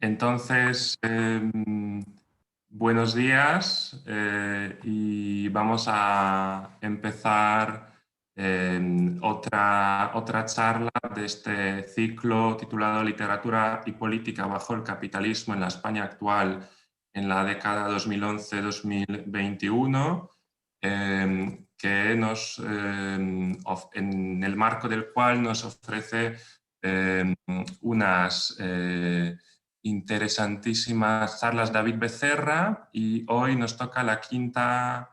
Entonces, buenos días y vamos a empezar otra charla de este ciclo titulado Literatura y Política bajo el capitalismo en la España actual en la década 2011-2021, en el marco del cual nos ofrece unas interesantísimas charlas David Becerra, y hoy nos toca la quinta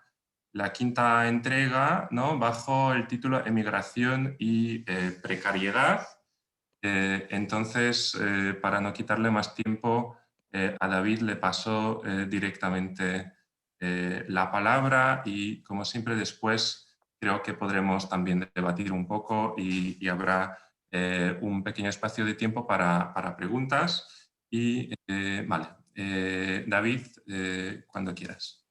entrega, ¿no?, bajo el título Emigración y precariedad. Entonces, para no quitarle más tiempo, a David le paso directamente la palabra y, como siempre, después creo que podremos también debatir un poco y habrá un pequeño espacio de tiempo para preguntas. Y vale, David, cuando quieras.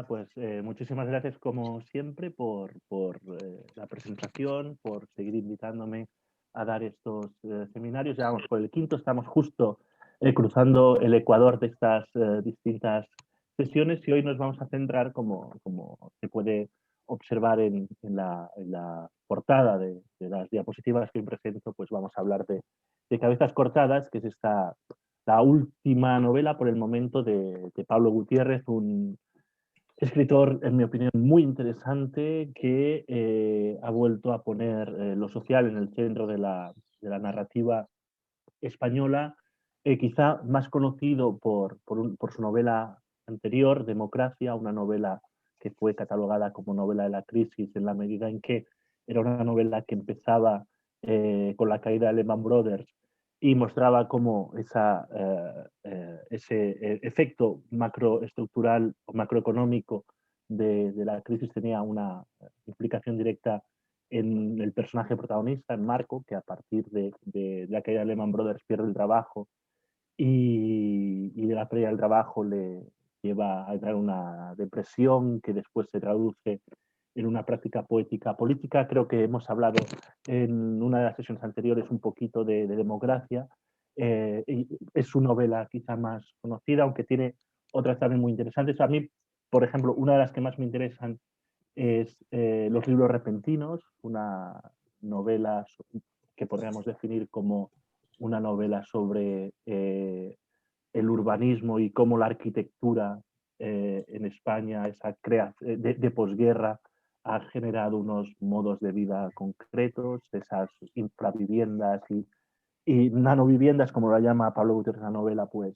Pues muchísimas gracias como siempre por la presentación, por seguir invitándome a dar estos seminarios. Ya vamos por el quinto, estamos justo cruzando el ecuador de estas distintas sesiones y hoy nos vamos a centrar, como se puede observar en la portada de las diapositivas que presento, pues vamos a hablar de Cabezas cortadas, que es la última novela por el momento de Pablo Gutiérrez, un escritor, en mi opinión, muy interesante que ha vuelto a poner lo social en el centro de la narrativa española, quizá más conocido por su novela anterior, Democracia, una novela que fue catalogada como novela de la crisis en la medida en que era una novela que empezaba con la caída de Lehman Brothers y mostraba cómo ese efecto macroestructural o macroeconómico de la crisis tenía una implicación directa en el personaje protagonista, en Marco, que a partir de la caída de Lehman Brothers pierde el trabajo y de la pérdida del trabajo le lleva a entrar en una depresión que después se traduce en una práctica poética política. Creo que hemos hablado en una de las sesiones anteriores un poquito de democracia. Y es su novela quizá más conocida, aunque tiene otras también muy interesantes. A mí, por ejemplo, una de las que más me interesan es Los libros repentinos, una novela que podríamos definir como una novela sobre el urbanismo y cómo la arquitectura en España, esa de posguerra, ha generado unos modos de vida concretos, esas infraviviendas y nanoviviendas, como la llama Pablo Gutiérrez en la novela, pues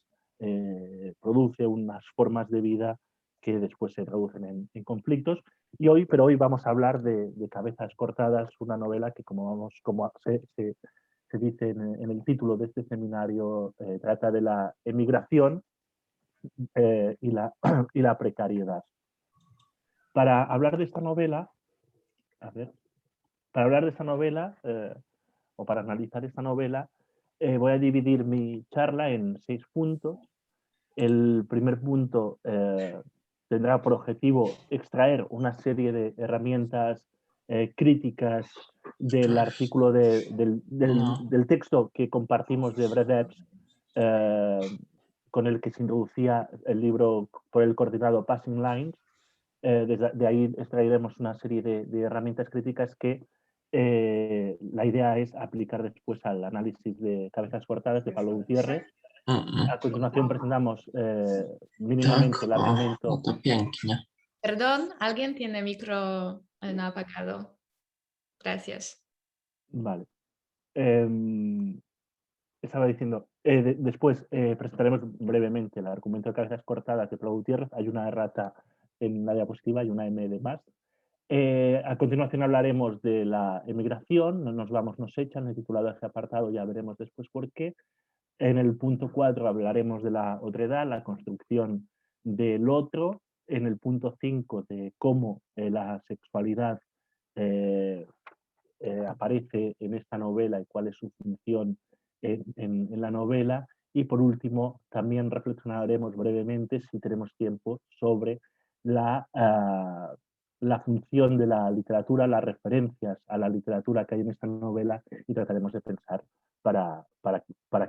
produce unas formas de vida que después se traducen en conflictos. Pero hoy vamos a hablar de Cabezas cortadas, una novela que, como se dice en el título de este seminario, trata de la emigración y la precariedad. Para hablar de esta novela, a ver, para hablar de esta novela, o para analizar esta novela, voy a dividir mi charla en 6 puntos. El primer punto tendrá por objetivo extraer una serie de herramientas críticas del artículo del texto que compartimos de Brad Epps, con el que se introducía el libro por el coordinado Passing Lines. De ahí extraeremos una serie de herramientas críticas que la idea es aplicar después al análisis de Cabezas cortadas de Pablo Gutiérrez. A continuación presentamos mínimamente el argumento. Perdón, alguien tiene micro apagado. Gracias. Vale. Estaba diciendo, después presentaremos brevemente el argumento de Cabezas cortadas de Pablo Gutiérrez. Hay una errata en la diapositiva y una M de más. A continuación hablaremos de la emigración. No nos vamos, nos echan. He titulado ese apartado, ya veremos después por qué. En el punto 4 hablaremos de la otredad, la construcción del otro. En el punto 5 de cómo la sexualidad aparece en esta novela y cuál es su función en la novela. Y por último, también reflexionaremos brevemente, si tenemos tiempo, sobre la función de la literatura, las referencias a la literatura que hay en esta novela, y trataremos de pensar para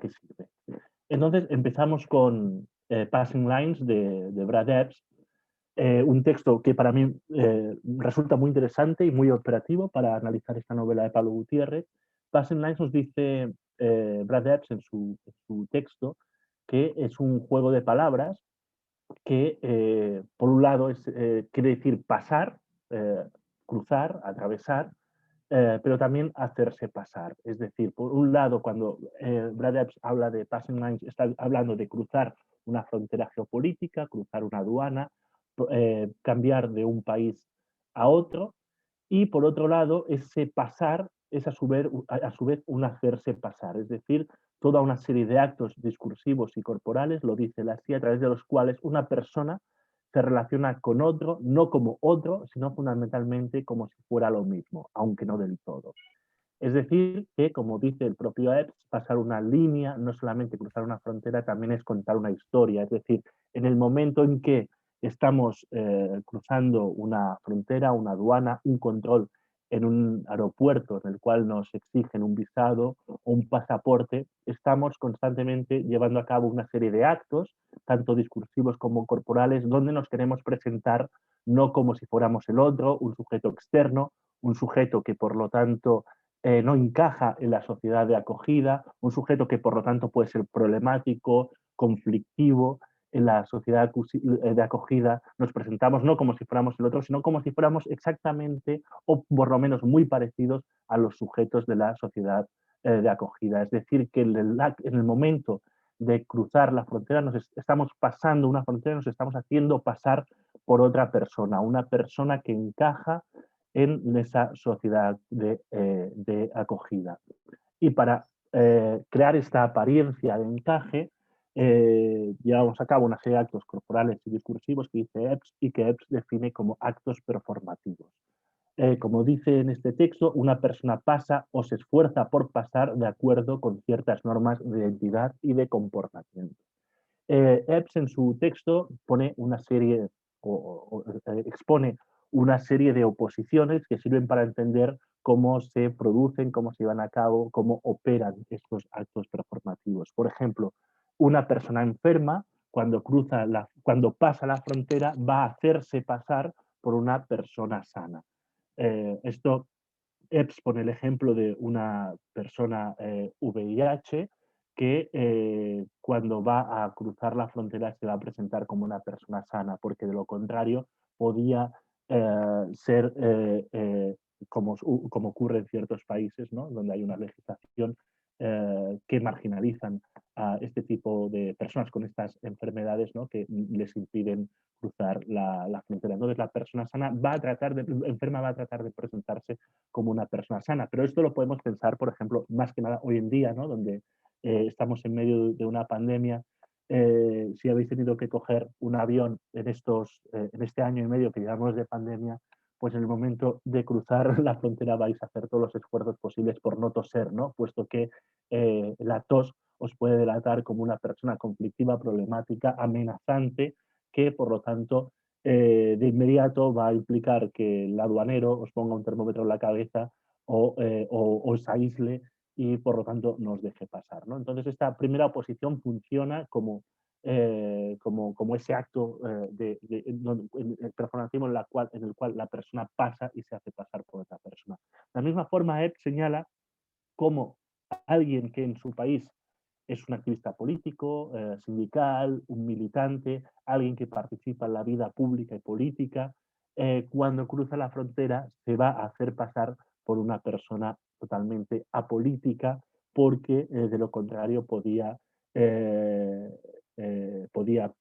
qué sirve. Entonces empezamos con Passing Lines de Brad Epps, un texto que para mí resulta muy interesante y muy operativo para analizar esta novela de Pablo Gutiérrez. Passing Lines nos dice Brad Epps en su texto que es un juego de palabras que, por un lado, quiere decir pasar, cruzar, atravesar, pero también hacerse pasar. Es decir, por un lado, cuando Brad Epps habla de passing lines, está hablando de cruzar una frontera geopolítica, cruzar una aduana, cambiar de un país a otro, y por otro lado, ese pasar es a su vez un hacerse pasar, es decir, toda una serie de actos discursivos y corporales, lo dice Lassie, a través de los cuales una persona se relaciona con otro, no como otro, sino fundamentalmente como si fuera lo mismo, aunque no del todo. Es decir, que, como dice el propio Epps, pasar una línea, no solamente cruzar una frontera, también es contar una historia. Es decir, en el momento en que estamos cruzando una frontera, una aduana, un control en un aeropuerto en el cual nos exigen un visado o un pasaporte, estamos constantemente llevando a cabo una serie de actos, tanto discursivos como corporales, donde nos queremos presentar no como si fuéramos el otro, un sujeto externo, un sujeto que por lo tanto no encaja en la sociedad de acogida, un sujeto que por lo tanto puede ser problemático, conflictivo. En la sociedad de acogida nos presentamos no como si fuéramos el otro, sino como si fuéramos exactamente o por lo menos muy parecidos a los sujetos de la sociedad de acogida. Es decir, que en el momento de cruzar la frontera nos estamos pasando una frontera, nos estamos haciendo pasar por otra persona, una persona que encaja en esa sociedad de acogida. Y para crear esta apariencia de encaje, llevamos a cabo una serie de actos corporales y discursivos que dice Epps y que Epps define como actos performativos. Como dice en este texto, una persona pasa o se esfuerza por pasar de acuerdo con ciertas normas de identidad y de comportamiento. Epps en su texto pone una serie expone una serie de oposiciones que sirven para entender cómo se producen, cómo se llevan a cabo, cómo operan estos actos performativos. Por ejemplo, una persona enferma, cuando pasa la frontera, va a hacerse pasar por una persona sana. Esto Epps pone el ejemplo de una persona VIH que cuando va a cruzar la frontera se va a presentar como una persona sana, porque de lo contrario podía ser como ocurre en ciertos países, ¿no? Donde hay una legislación que marginalizan a este tipo de personas con estas enfermedades, ¿no? Que les impiden cruzar la frontera. Entonces la persona sana enferma va a tratar de presentarse como una persona sana. Pero esto lo podemos pensar, por ejemplo, más que nada hoy en día, ¿no? Donde estamos en medio de una pandemia. Si habéis tenido que coger un avión en este año y medio que llevamos de pandemia, pues en el momento de cruzar la frontera vais a hacer todos los esfuerzos posibles por no toser, ¿no? Puesto que la tos os puede delatar como una persona conflictiva, problemática, amenazante, que por lo tanto de inmediato va a implicar que el aduanero os ponga un termómetro en la cabeza o os aísle y por lo tanto nos deje pasar, ¿no? Entonces esta primera oposición funciona como ese acto performativo en el cual la persona pasa y se hace pasar por otra persona. De la misma forma, Ed señala cómo alguien que en su país es un activista político, sindical, un militante, alguien que participa en la vida pública y política, cuando cruza la frontera se va a hacer pasar por una persona totalmente apolítica porque de lo contrario eh, podía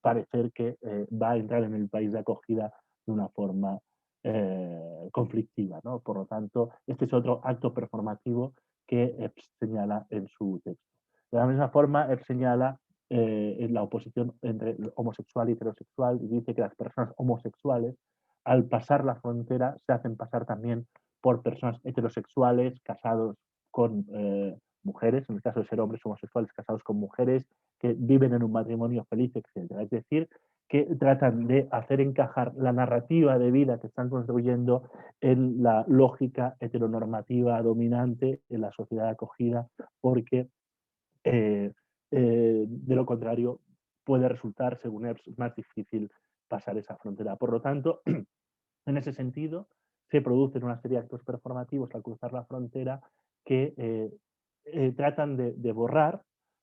parecer que va a entrar en el país de acogida de una forma conflictiva, ¿no? Por lo tanto, este es otro acto performativo que Epps señala en su texto. De la misma forma, Epps señala en la oposición entre homosexual y heterosexual y dice que las personas homosexuales, al pasar la frontera, se hacen pasar también por personas heterosexuales, casados con mujeres, en el caso de ser hombres homosexuales casados con mujeres, que viven en un matrimonio feliz, etc. Es decir, que tratan de hacer encajar la narrativa de vida que están construyendo en la lógica heteronormativa dominante en la sociedad acogida, porque De lo contrario, puede resultar, según EBS, más difícil pasar esa frontera. Por lo tanto, en ese sentido, se producen una serie de actos performativos al cruzar la frontera que tratan de borrar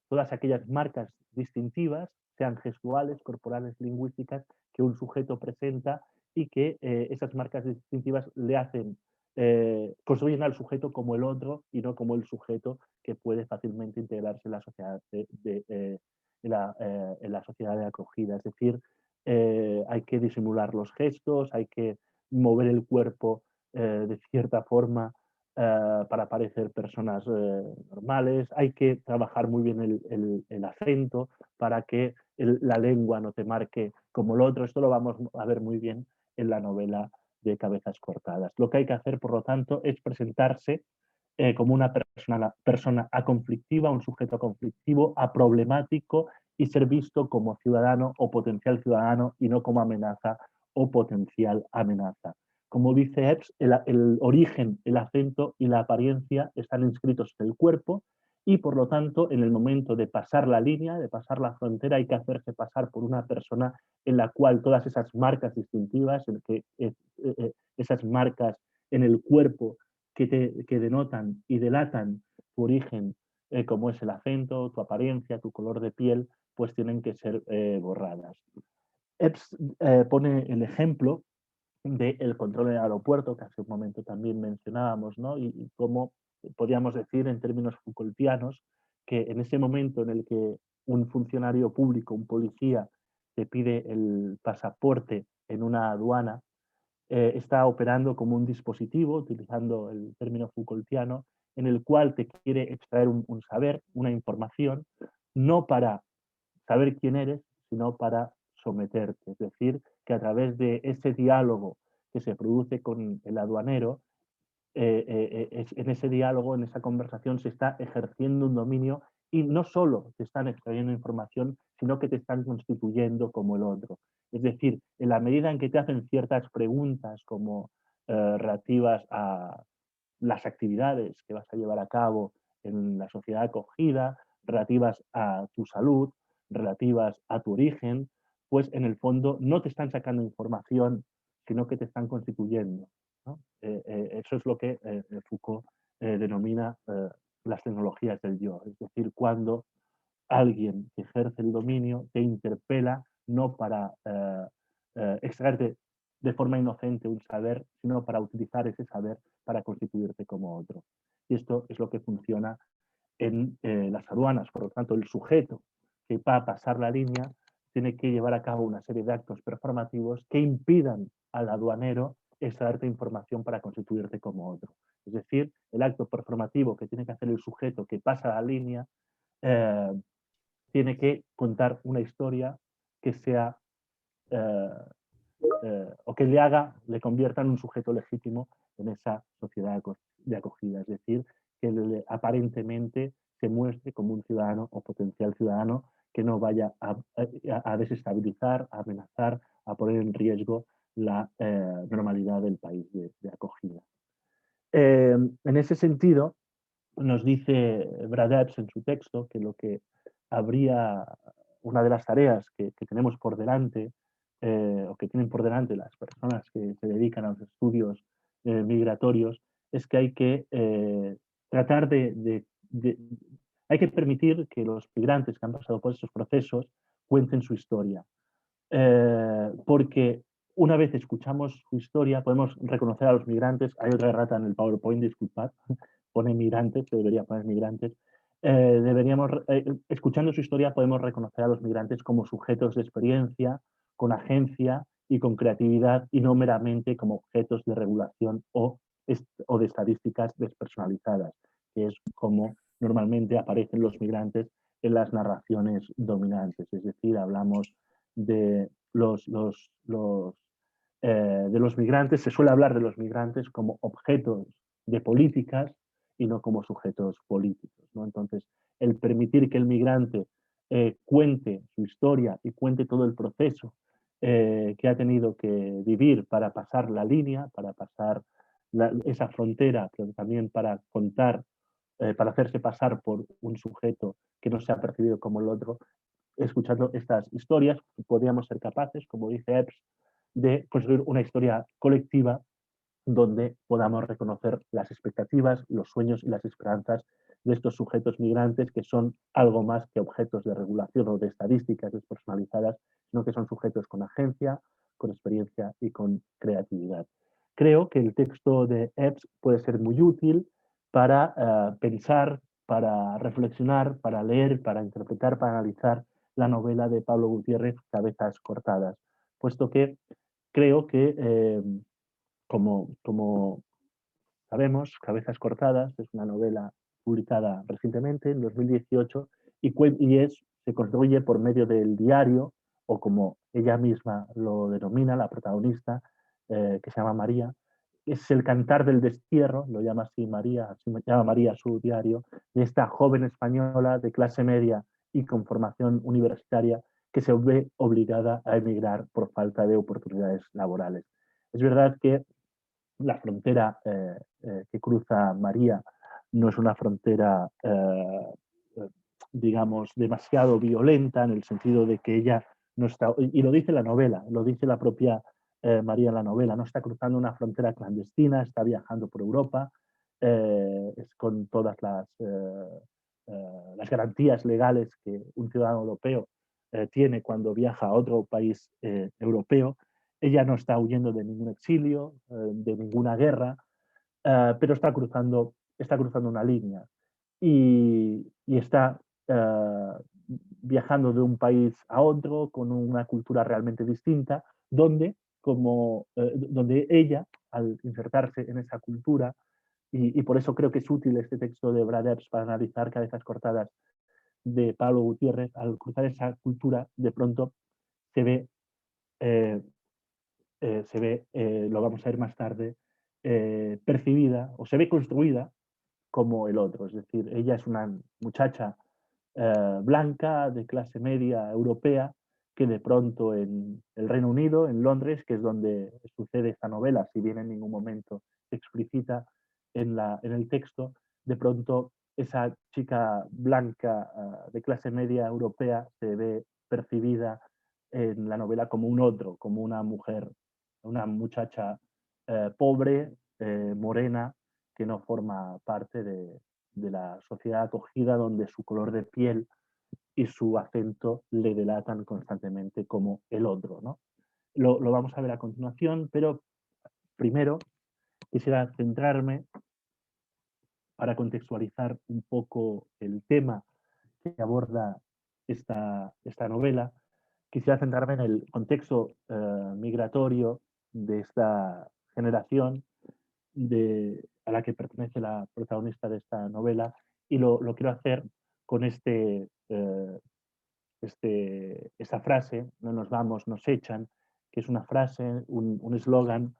todas aquellas marcas distintivas, sean gestuales, corporales, lingüísticas, que un sujeto presenta y que esas marcas distintivas le hacen, construyen al sujeto como el otro y no como el sujeto que puede fácilmente integrarse en la sociedad en la sociedad de acogida. Es decir, hay que disimular los gestos, hay que mover el cuerpo de cierta forma para parecer personas normales, hay que trabajar muy bien el acento para que la lengua no te marque como el otro. Esto lo vamos a ver muy bien en la novela de Cabezas Cortadas. Lo que hay que hacer, por lo tanto, es presentarse como una persona aconflictiva, un sujeto conflictivo, aproblemático y ser visto como ciudadano o potencial ciudadano y no como amenaza o potencial amenaza. Como dice Epps, el origen, el acento y la apariencia están inscritos en el cuerpo y por lo tanto en el momento de pasar la línea, de pasar la frontera, hay que hacerse pasar por una persona en la cual todas esas marcas distintivas, esas marcas en el cuerpo que denotan y delatan tu origen, como es el acento, tu apariencia, tu color de piel, pues tienen que ser borradas. Epps pone el ejemplo del control en el aeropuerto, que hace un momento también mencionábamos, ¿no? Y cómo podríamos decir en términos Foucaultianos que en ese momento en el que un funcionario público, un policía, te pide el pasaporte en una aduana, está operando como un dispositivo, utilizando el término Foucaultiano, en el cual te quiere extraer un saber, una información, no para saber quién eres, sino para someterte. Es decir, que a través de ese diálogo que se produce con el aduanero, en ese diálogo, en esa conversación, se está ejerciendo un dominio y no solo te están extrayendo información, sino que te están constituyendo como el otro. Es decir, en la medida en que te hacen ciertas preguntas como relativas a las actividades que vas a llevar a cabo en la sociedad acogida, relativas a tu salud, relativas a tu origen, pues en el fondo no te están sacando información, sino que te están constituyendo, ¿no? Eso es lo que Foucault denomina las tecnologías del yo, es decir, cuando alguien que ejerce el dominio te interpela no para extraerte de forma inocente un saber, sino para utilizar ese saber para constituirte como otro. Y esto es lo que funciona en las aduanas. Por lo tanto, el sujeto que va a pasar la línea tiene que llevar a cabo una serie de actos performativos que impidan al aduanero extraerte información para constituirte como otro. Es decir, el acto performativo que tiene que hacer el sujeto que pasa la línea eh, tiene que contar una historia que sea o que le convierta en un sujeto legítimo en esa sociedad de acogida. Es decir, que aparentemente se muestre como un ciudadano o potencial ciudadano que no vaya a desestabilizar, a amenazar, a poner en riesgo la normalidad del país de acogida. En ese sentido, nos dice Brad Epps en su texto que lo que habría, una de las tareas que tenemos por delante, o que tienen por delante las personas que se dedican a los estudios migratorios, es que hay que tratar hay que permitir que los migrantes que han pasado por esos procesos cuenten su historia. Porque una vez escuchamos su historia, podemos reconocer a los migrantes. Hay otra errata en el PowerPoint, disculpad, pone migrantes, que debería poner migrantes. Escuchando su historia podemos reconocer a los migrantes como sujetos de experiencia, con agencia y con creatividad, y no meramente como objetos de regulación o de estadísticas despersonalizadas, que es como normalmente aparecen los migrantes en las narraciones dominantes. Es decir, hablamos de de los migrantes, se suele hablar de los migrantes como objetos de políticas y no como sujetos políticos, ¿no? Entonces, el permitir que el migrante cuente su historia y cuente todo el proceso que ha tenido que vivir para pasar la línea, para pasar esa frontera, pero también para contar para hacerse pasar por un sujeto que no se ha percibido como el otro. Escuchando estas historias, podríamos ser capaces, como dice Epps, de construir una historia colectiva donde podamos reconocer las expectativas, los sueños y las esperanzas de estos sujetos migrantes que son algo más que objetos de regulación o de estadísticas despersonalizadas, sino que son sujetos con agencia, con experiencia y con creatividad. Creo que el texto de Epps puede ser muy útil para pensar, para reflexionar, para leer, para interpretar, para analizar la novela de Pablo Gutiérrez, Cabezas cortadas, puesto que creo que como sabemos, Cabezas cortadas es una novela publicada recientemente, en 2018, se construye por medio del diario, o como ella misma lo denomina, la protagonista, que se llama María. Es el cantar del destierro, lo llama así llama María su diario, de esta joven española de clase media y con formación universitaria que se ve obligada a emigrar por falta de oportunidades laborales. Es verdad que la frontera que cruza María no es una frontera, digamos, demasiado violenta en el sentido de que ella no está, y lo dice la novela, lo dice la propia María en la novela, no está cruzando una frontera clandestina, está viajando por Europa, es con todas las garantías legales que un ciudadano europeo tiene cuando viaja a otro país europeo. Ella no está huyendo de ningún exilio, de ninguna guerra, pero está cruzando una línea y está viajando de un país a otro con una cultura realmente distinta, donde ella, al insertarse en esa cultura, y por eso creo que es útil este texto de Brad Epps para analizar Cabezas cortadas de Pablo Gutiérrez, al cruzar esa cultura, de pronto se ve eh, lo vamos a ver más tarde, percibida o se ve construida como el otro. Es decir, ella es una muchacha blanca de clase media europea que de pronto en el Reino Unido, en Londres, que es donde sucede esta novela, si bien en ningún momento se explicita en el texto, de pronto esa chica blanca de clase media europea se ve percibida en la novela como un otro, como una mujer, una muchacha pobre, morena, que no forma parte de la sociedad acogida, donde su color de piel y su acento le delatan constantemente como el otro, ¿no? Lo vamos a ver a continuación, pero primero quisiera centrarme para contextualizar un poco el tema que aborda esta novela. Quisiera centrarme en el contexto migratorio de esta generación a la que pertenece la protagonista de esta novela, y lo quiero hacer con esta frase: no nos vamos, nos echan, que es una frase, un eslogan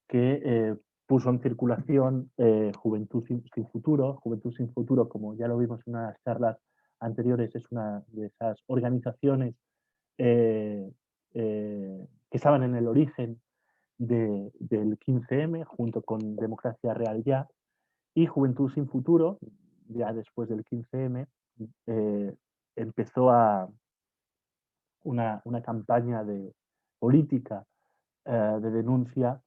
que puso en circulación Juventud sin Futuro. Juventud sin Futuro, como ya lo vimos en unas charlas anteriores, es una de esas organizaciones eh, que estaban en el origen del 15M, junto con Democracia Real Ya, y Juventud sin Futuro, ya después del 15M, empezó una campaña política de denuncia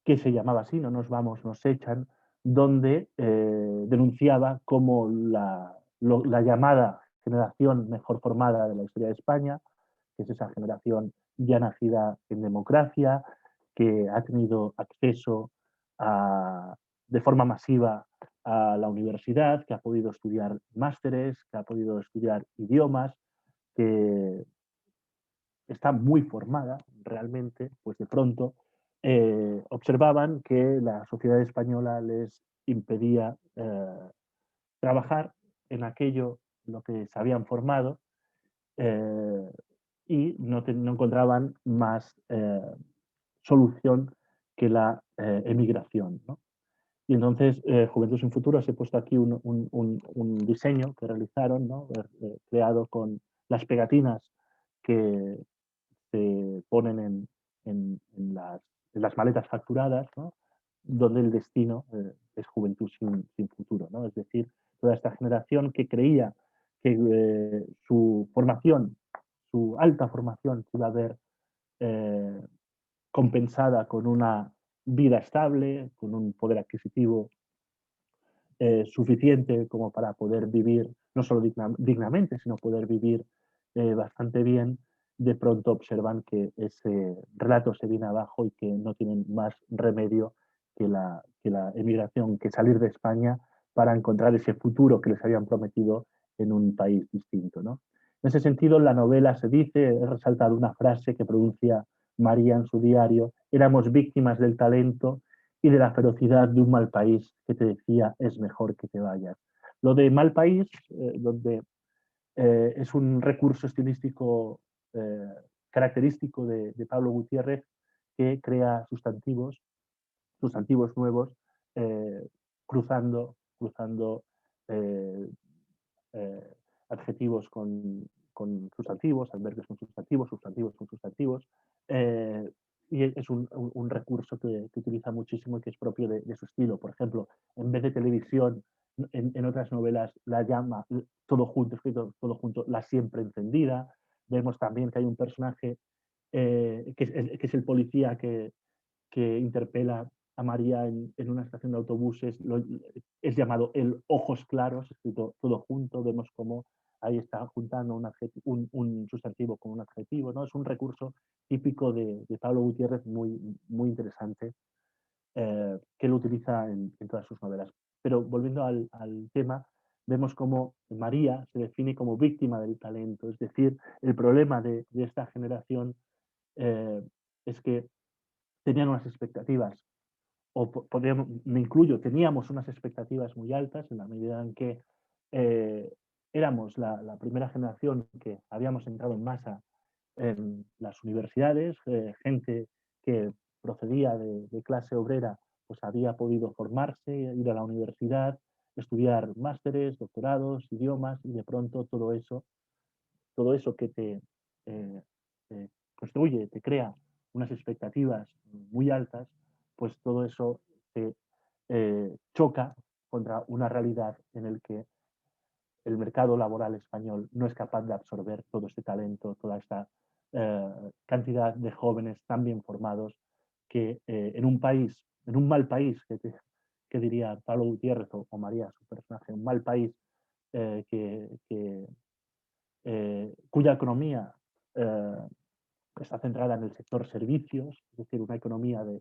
que se llamaba así, No nos vamos, nos echan, donde denunciaba cómo la llamada generación mejor formada de la historia de España, que es esa generación ya nacida en democracia, que ha tenido acceso de forma masiva a la universidad, que ha podido estudiar másteres, que ha podido estudiar idiomas, que está muy formada realmente, pues de pronto observaban que la sociedad española les impedía trabajar en aquello en lo que se habían formado, eh, y no encontraban más solución que la emigración, ¿no? Y entonces Juventud sin Futuro se ha puesto aquí un diseño que realizaron, ¿no? Creado con las pegatinas que se ponen en las maletas facturadas, ¿no? Donde el destino es juventud sin futuro, ¿no? Es decir, toda esta generación que creía que su formación, su alta formación se iba a ver compensada con una vida estable, con un poder adquisitivo suficiente como para poder vivir no solo dignamente, sino poder vivir bastante bien, de pronto observan que ese relato se viene abajo y que no tienen más remedio que la emigración, que salir de España para encontrar ese futuro que les habían prometido en un país distinto, ¿no? En ese sentido, en la novela se dice, he resaltado una frase que pronuncia María en su diario: éramos víctimas del talento y de la ferocidad de un mal país que te decía es mejor que te vayas. Lo de mal país, donde es un recurso estilístico característico de Pablo Gutiérrez, que crea sustantivos nuevos, eh, cruzando eh, eh, adjetivos con sustantivos, adverbios con sustantivos, sustantivos con sustantivos. Y es un recurso que utiliza muchísimo y que es propio de su estilo. Por ejemplo, en vez de televisión, en otras novelas la llama todo junto, escrito todo junto, la siempre encendida. Vemos también que hay un personaje que es el policía que interpela a María en una estación de autobuses, es llamado el ojos claros, escrito todo junto. Vemos cómo ahí está juntando un sustantivo con un adjetivo, ¿no? Es un recurso típico de Pablo Gutiérrez muy interesante, que lo utiliza en todas sus novelas. Pero volviendo al tema, vemos cómo María se define como víctima del talento, es decir, el problema de esta generación es que tenían unas expectativas, o me incluyo, teníamos unas expectativas muy altas en la medida en que éramos la primera generación que habíamos entrado en masa en las universidades, gente que procedía de clase obrera, pues había podido formarse, ir a la universidad, estudiar másteres, doctorados, idiomas, y de pronto todo eso que eh, construye, te crea unas expectativas muy altas, pues todo eso te choca contra una realidad en el que el mercado laboral español no es capaz de absorber todo este talento, toda esta cantidad de jóvenes tan bien formados, que en un país, en un mal país, que diría Pablo Gutiérrez o María, su personaje, un mal país que cuya economía está centrada en el sector servicios, es decir, una economía de,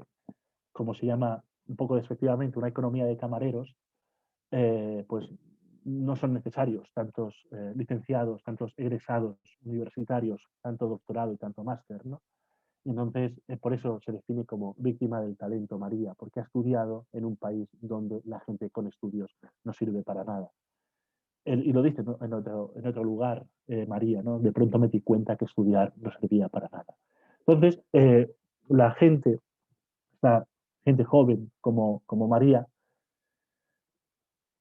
como se llama un poco despectivamente, una economía de camareros, pues no son necesarios tantos licenciados, tantos egresados universitarios, tanto doctorado y tanto máster, ¿no? Entonces, por eso se define como víctima del talento María, porque ha estudiado en un país donde la gente con estudios no sirve para nada. Y lo dice, ¿no?, en otro lugar, María, ¿no? De pronto me di cuenta que estudiar no servía para nada. Entonces, la gente, esta gente joven como María,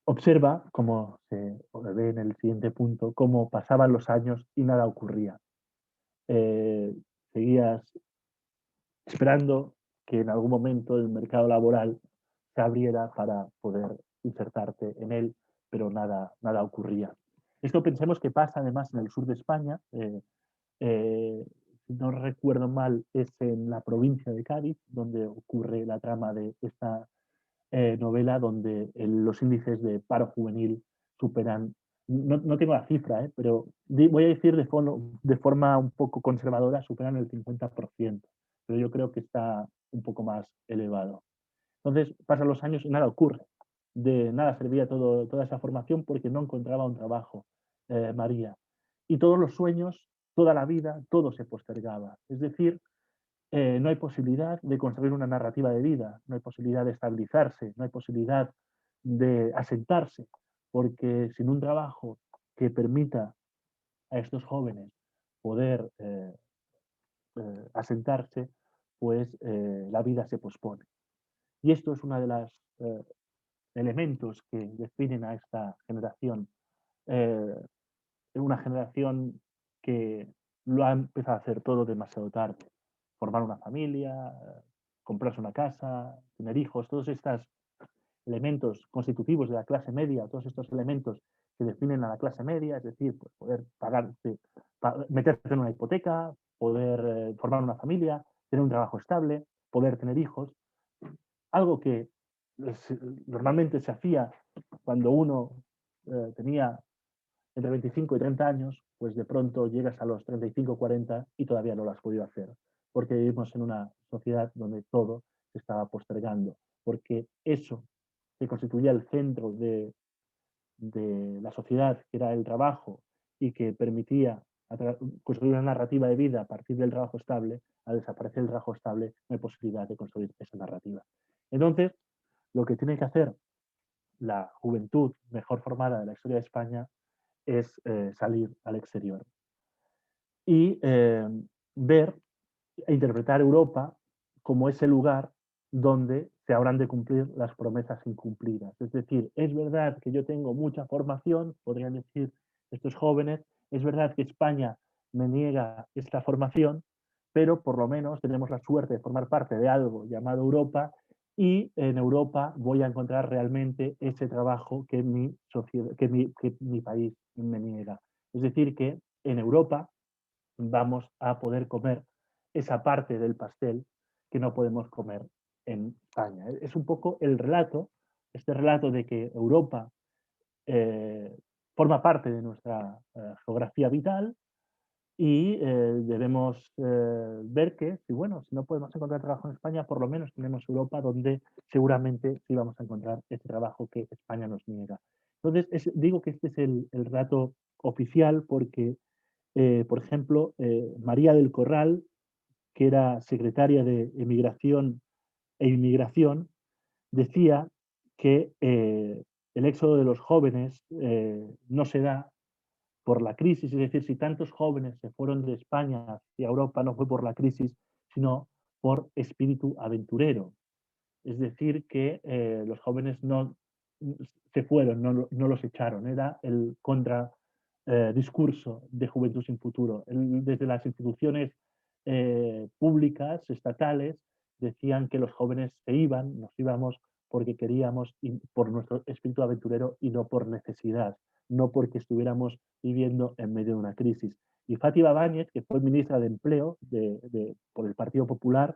observa, como se ve en el siguiente punto, cómo pasaban los años y nada ocurría. Seguías esperando que en algún momento el mercado laboral se abriera para poder insertarte en él, pero nada ocurría. Esto pensemos que pasa además en el sur de España. Si no recuerdo mal, es en la provincia de Cádiz donde ocurre la trama de esta novela, donde los índices de paro juvenil superan, no tengo la cifra, pero voy a decir de forma un poco conservadora, superan el 50%, pero yo creo que está un poco más elevado. Entonces pasan los años y nada ocurre. De nada servía toda esa formación porque no encontraba un trabajo, María. Y todos los sueños, toda la vida, todo se postergaba. Es decir, no hay posibilidad de construir una narrativa de vida, no hay posibilidad de estabilizarse, no hay posibilidad de asentarse, porque sin un trabajo que permita a estos jóvenes poder asentarse, pues la vida se pospone. Y esto es uno de los elementos que definen a esta generación, eh, una generación que lo ha empezado a hacer todo demasiado tarde. Formar una familia, comprarse una casa, tener hijos, todas estas elementos constitutivos de la clase media, todos estos elementos que definen a la clase media, es decir, pues poder pagarte, meterte en una hipoteca, poder formar una familia, tener un trabajo estable, poder tener hijos, algo que normalmente se hacía cuando uno tenía entre 25 y 30 años, pues de pronto llegas a los 35 o 40 y todavía no lo has podido hacer, porque vivimos en una sociedad donde todo se estaba postergando, porque eso que constituía el centro de la sociedad, que era el trabajo, y que permitía construir una narrativa de vida a partir del trabajo estable, al desaparecer el trabajo estable, no hay posibilidad de construir esa narrativa. Entonces, lo que tiene que hacer la juventud mejor formada de la historia de España es salir al exterior y ver e interpretar Europa como ese lugar donde se habrán de cumplir las promesas incumplidas. Es decir, es verdad que yo tengo mucha formación, podrían decir estos jóvenes, es verdad que España me niega esta formación, pero por lo menos tenemos la suerte de formar parte de algo llamado Europa y en Europa voy a encontrar realmente ese trabajo que mi, sociedad, que mi país me niega. Es decir, que en Europa vamos a poder comer esa parte del pastel que no podemos comer en España. Es un poco el relato, este relato de que Europa forma parte de nuestra geografía vital y debemos ver que, si, bueno, si no podemos encontrar trabajo en España, por lo menos tenemos Europa donde seguramente sí vamos a encontrar ese trabajo que España nos niega. Entonces, digo que este es el relato oficial porque por ejemplo, María del Corral, que era secretaria de Emigración e Inmigración, decía que el éxodo de los jóvenes no se da por la crisis, es decir, si tantos jóvenes se fueron de España hacia Europa no fue por la crisis, sino por espíritu aventurero. Es decir, que los jóvenes no se fueron, no los echaron, era el contra discurso de Juventud sin Futuro. Desde las instituciones públicas, estatales, decían que los jóvenes se iban, nos íbamos porque queríamos, por nuestro espíritu aventurero y no por necesidad, no porque estuviéramos viviendo en medio de una crisis. Y Fátima Báñez, que fue ministra de Empleo por el Partido Popular,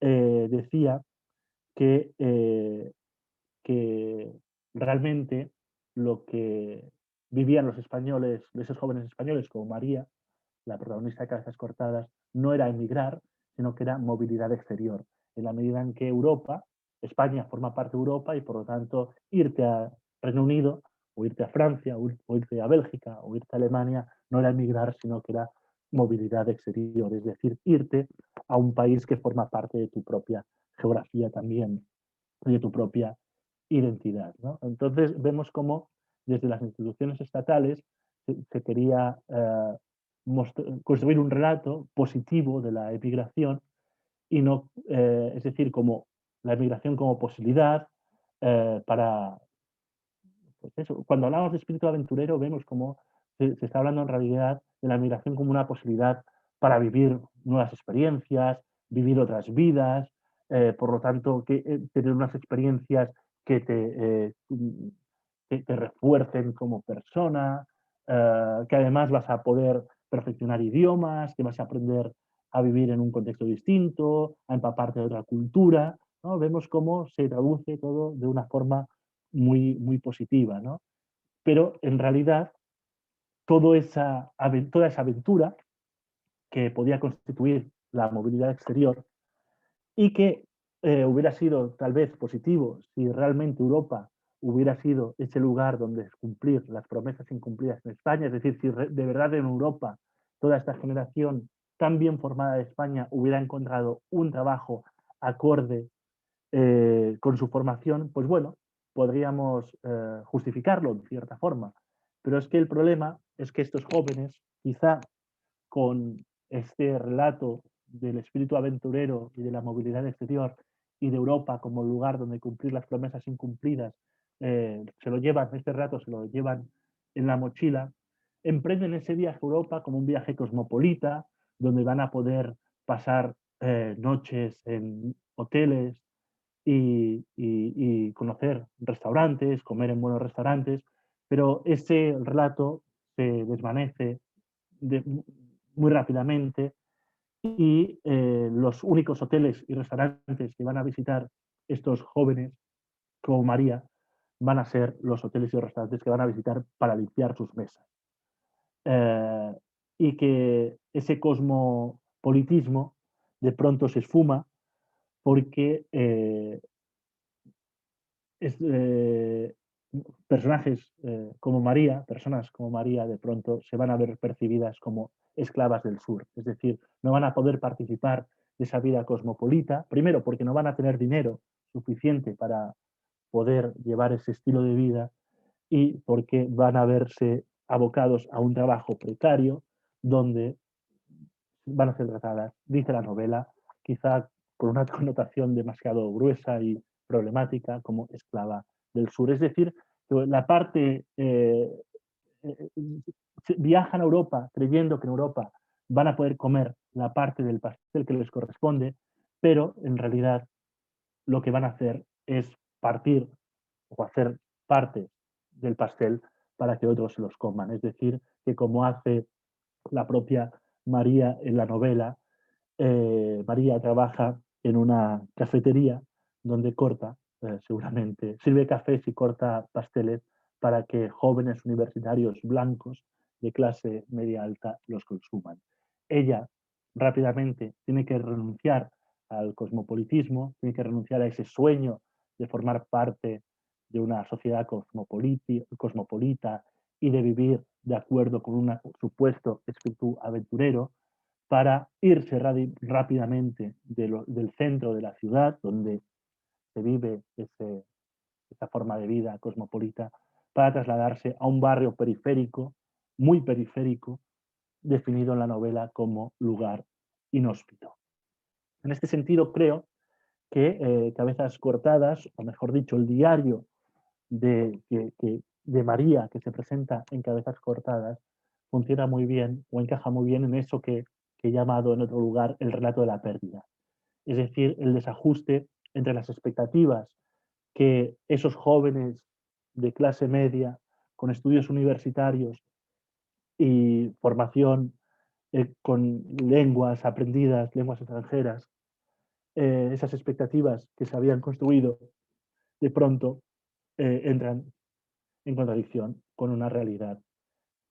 decía que realmente lo que vivían los españoles, esos jóvenes españoles como María, la protagonista de Cabezas Cortadas, no era emigrar, sino que era movilidad exterior. En la medida en que Europa, España forma parte de Europa y por lo tanto irte a Reino Unido o irte a Francia o irte a Bélgica o irte a Alemania no era emigrar, sino que era movilidad exterior, es decir, irte a un país que forma parte de tu propia geografía también y de tu propia identidad, ¿no? Entonces vemos cómo desde las instituciones estatales se quería construir un relato positivo de la emigración y no, es decir, como la emigración como posibilidad para, pues eso, cuando hablamos de espíritu aventurero vemos cómo se está hablando en realidad de la migración como una posibilidad para vivir nuevas experiencias, vivir otras vidas, por lo tanto, tener unas experiencias que te refuercen como persona, que además vas a poder perfeccionar idiomas, que vas a aprender a vivir en un contexto distinto, a empaparte de otra cultura, ¿no? Vemos cómo se traduce todo de una forma muy positiva, ¿no? Pero en realidad toda esa aventura que podía constituir la movilidad exterior y que hubiera sido tal vez positivo si realmente Europa hubiera sido ese lugar donde cumplir las promesas incumplidas en España, es decir, si de verdad en Europa toda esta generación tan bien formada de España hubiera encontrado un trabajo acorde con su formación, pues bueno, podríamos justificarlo de cierta forma. Pero es que el problema es que estos jóvenes, quizá con este relato del espíritu aventurero y de la movilidad exterior y de Europa como lugar donde cumplir las promesas incumplidas, se lo llevan, este relato se lo llevan en la mochila, emprenden ese viaje a Europa como un viaje cosmopolita, donde van a poder pasar noches en hoteles y conocer restaurantes, comer en buenos restaurantes, pero ese relato se desvanece muy rápidamente y los únicos hoteles y restaurantes que van a visitar estos jóvenes como María van a ser los hoteles y restaurantes que van a visitar para limpiar sus mesas. Y que ese cosmopolitismo de pronto se esfuma porque personas como María, de pronto se van a ver percibidas como esclavas del sur. Es decir, no van a poder participar de esa vida cosmopolita, primero porque no van a tener dinero suficiente para poder llevar ese estilo de vida y porque van a verse abocados a un trabajo precario donde van a ser tratadas, dice la novela, quizá con una connotación demasiado gruesa y problemática como esclava del sur. Es decir, la parte eh, viajan a Europa creyendo que en Europa van a poder comer la parte del pastel que les corresponde, pero en realidad lo que van a hacer es partir o hacer parte del pastel para que otros se los coman. Es decir, que como hace la propia María en la novela, María trabaja en una cafetería donde corta, seguramente, sirve cafés y corta pasteles para que jóvenes universitarios blancos de clase media alta los consuman. Ella rápidamente tiene que renunciar al cosmopolitismo, tiene que renunciar a ese sueño de formar parte de una sociedad cosmopolita y de vivir de acuerdo con un supuesto espíritu aventurero, para irse rápidamente del centro de la ciudad, donde se vive esa forma de vida cosmopolita, para trasladarse a un barrio periférico, muy periférico, definido en la novela como lugar inhóspito. En este sentido, creo que Cabezas Cortadas, o mejor dicho, el diario de María que se presenta en Cabezas Cortadas, funciona muy bien o encaja muy bien en eso que he llamado en otro lugar el relato de la pérdida. Es decir, el desajuste entre las expectativas que esos jóvenes de clase media, con estudios universitarios y formación con lenguas aprendidas, lenguas extranjeras, esas expectativas que se habían construido, de pronto entran en contradicción con una realidad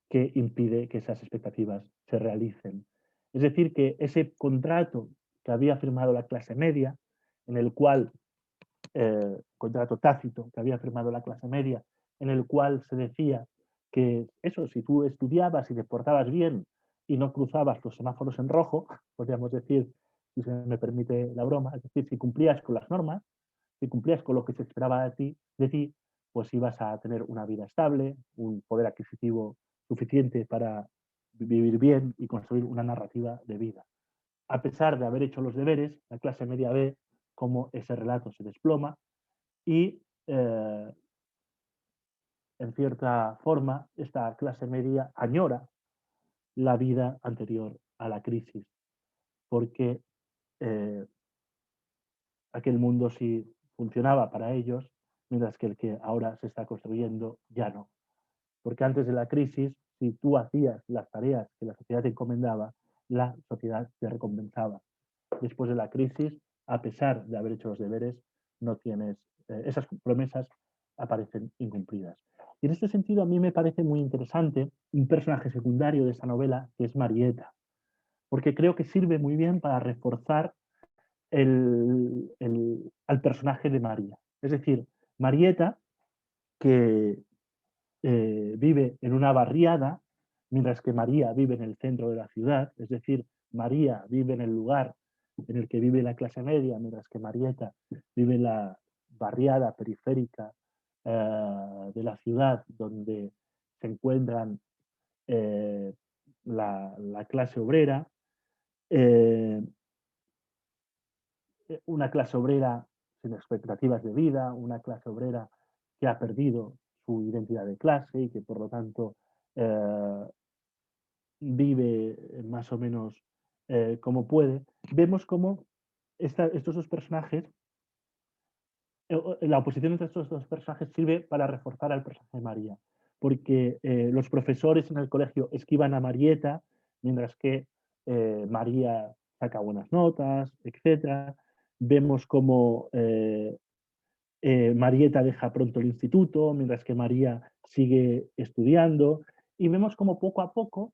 que impide que esas expectativas se realicen. Es decir, que ese contrato que había firmado la clase media, en el cual, contrato tácito que había firmado la clase media, en el cual se decía que eso, si tú estudiabas y te portabas bien y no cruzabas los semáforos en rojo, podríamos decir, si se me permite la broma, es decir, si cumplías con las normas, si cumplías con lo que se esperaba de ti, pues ibas a tener una vida estable, un poder adquisitivo suficiente para vivir bien y construir una narrativa de vida. A pesar de haber hecho los deberes, la clase media ve cómo ese relato se desploma y, en cierta forma, esta clase media añora la vida anterior a la crisis, porque eh, aquel mundo sí funcionaba para ellos, mientras que el que ahora se está construyendo ya no. Porque antes de la crisis, si tú hacías las tareas que la sociedad te encomendaba, la sociedad te recompensaba. Después de la crisis, a pesar de haber hecho los deberes, no tienes, esas promesas aparecen incumplidas. Y en este sentido, a mí me parece muy interesante un personaje secundario de esta novela, que es Marieta, porque creo que sirve muy bien para reforzar al personaje de María. Es decir, Marieta, que vive en una barriada, mientras que María vive en el centro de la ciudad, es decir, María vive en el lugar en el que vive la clase media, mientras que Marieta vive en la barriada periférica de la ciudad, donde se encuentran la clase obrera, eh, una clase obrera sin expectativas de vida, una clase obrera que ha perdido su identidad de clase y que por lo tanto eh, vive más o menos como puede, vemos cómo estos dos personajes la oposición entre estos dos personajes sirve para reforzar al personaje de María, porque los profesores en el colegio esquivan a Marieta, mientras que María saca buenas notas, etc. Vemos como Marieta deja pronto el instituto, mientras que María sigue estudiando, y vemos como poco a poco,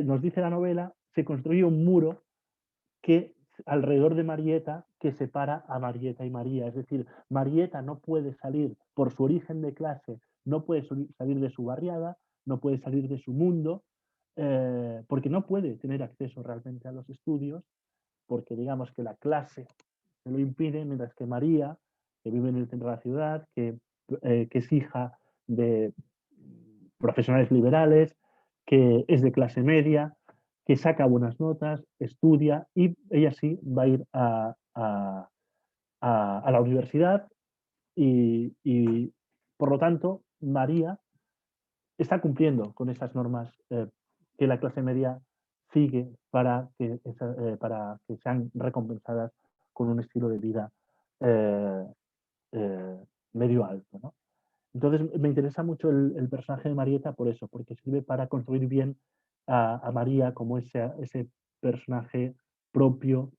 nos dice la novela, se construye un muro que alrededor de Marieta que separa a Marieta y María. Es decir, Marieta no puede salir por su origen de clase, no puede salir de su barriada, no puede salir de su mundo, porque no puede tener acceso realmente a los estudios, porque digamos que la clase se lo impide, mientras que María, que vive en el centro de la ciudad, que es hija de profesionales liberales, que es de clase media, que saca buenas notas, estudia y ella sí va a ir a la universidad y, por lo tanto, María está cumpliendo con esas normas que la clase media sigue para que sean recompensadas con un estilo de vida eh, medio alto, ¿no? Entonces me interesa mucho el personaje de Marieta por eso, porque sirve para construir bien a María como ese personaje propio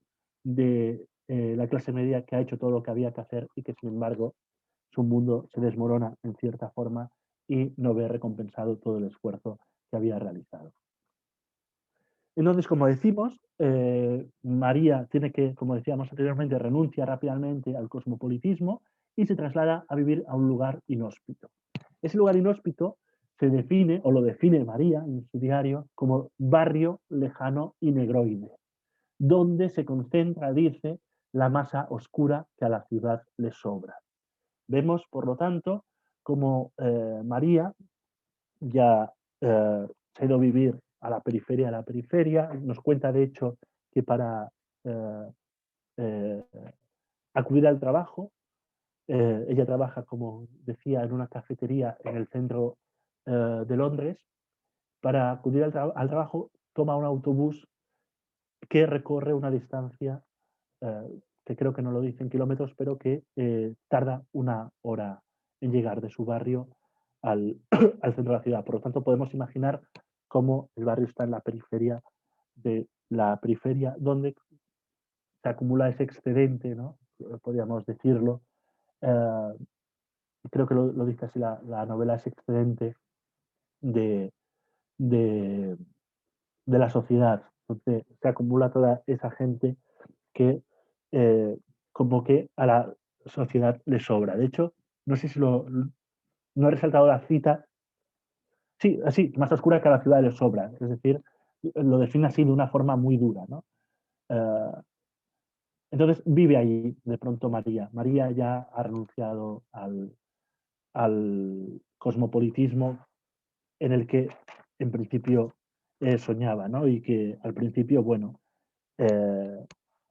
de la clase media que ha hecho todo lo que había que hacer y que sin embargo su mundo se desmorona en cierta forma y no ve recompensado todo el esfuerzo que había realizado. Entonces, como decimos, María tiene que, como decíamos anteriormente, renuncia rápidamente al cosmopolitismo y se traslada a vivir a un lugar inhóspito. Ese lugar inhóspito se define, o lo define María en su diario, como barrio lejano y negroide, donde se concentra, dice, la masa oscura que a la ciudad le sobra. Vemos, por lo tanto, como María ya se ha ido a vivir a la periferia. Nos cuenta, de hecho, que para eh, acudir al trabajo, ella trabaja, como decía, en una cafetería en el centro de Londres. Para acudir al trabajo toma un autobús que recorre una distancia que creo que no lo dicen kilómetros, pero que tarda 1 hora en llegar de su barrio al, al centro de la ciudad. Por lo tanto, podemos imaginar cómo el barrio está en la periferia de la periferia, donde se acumula ese excedente, ¿no? Podríamos decirlo. Creo que lo dice así la novela, ese excedente de, de, de la sociedad, donde se acumula toda esa gente que como que a la sociedad le sobra. De hecho, no sé si no he resaltado la cita, sí, así, más oscura que a la ciudad le sobra, es decir, lo define así de una forma muy dura, ¿no? Entonces vive allí de pronto María. María ya ha renunciado al cosmopolitismo en el que en principio soñaba, ¿no? Y que al principio, bueno,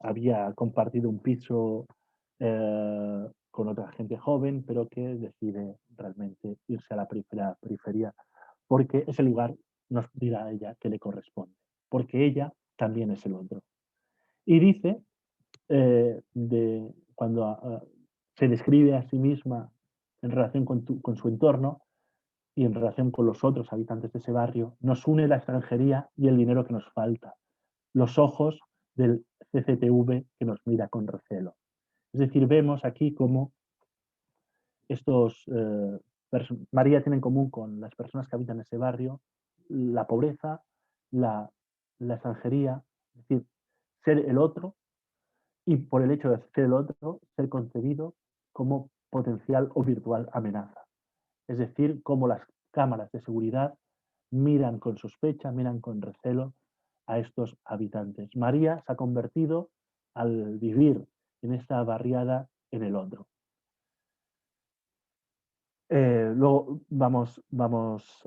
había compartido un piso con otra gente joven, pero que decide realmente irse a la periferia porque ese lugar nos dirá a ella que le corresponde, porque ella también es el otro. Y dice, cuando se describe a sí misma en relación con su entorno y en relación con los otros habitantes de ese barrio, nos une la extranjería y el dinero que nos falta, los ojos del CCTV que nos mira con recelo. Es decir, vemos aquí cómo María tiene en común con las personas que habitan ese barrio la pobreza, la extranjería, es decir, ser el otro y por el hecho de ser el otro, ser concebido como potencial o virtual amenaza. Es decir, cómo las cámaras de seguridad miran con sospecha, miran con recelo a estos habitantes. María se ha convertido, al vivir en esta barriada, en el otro. Luego vamos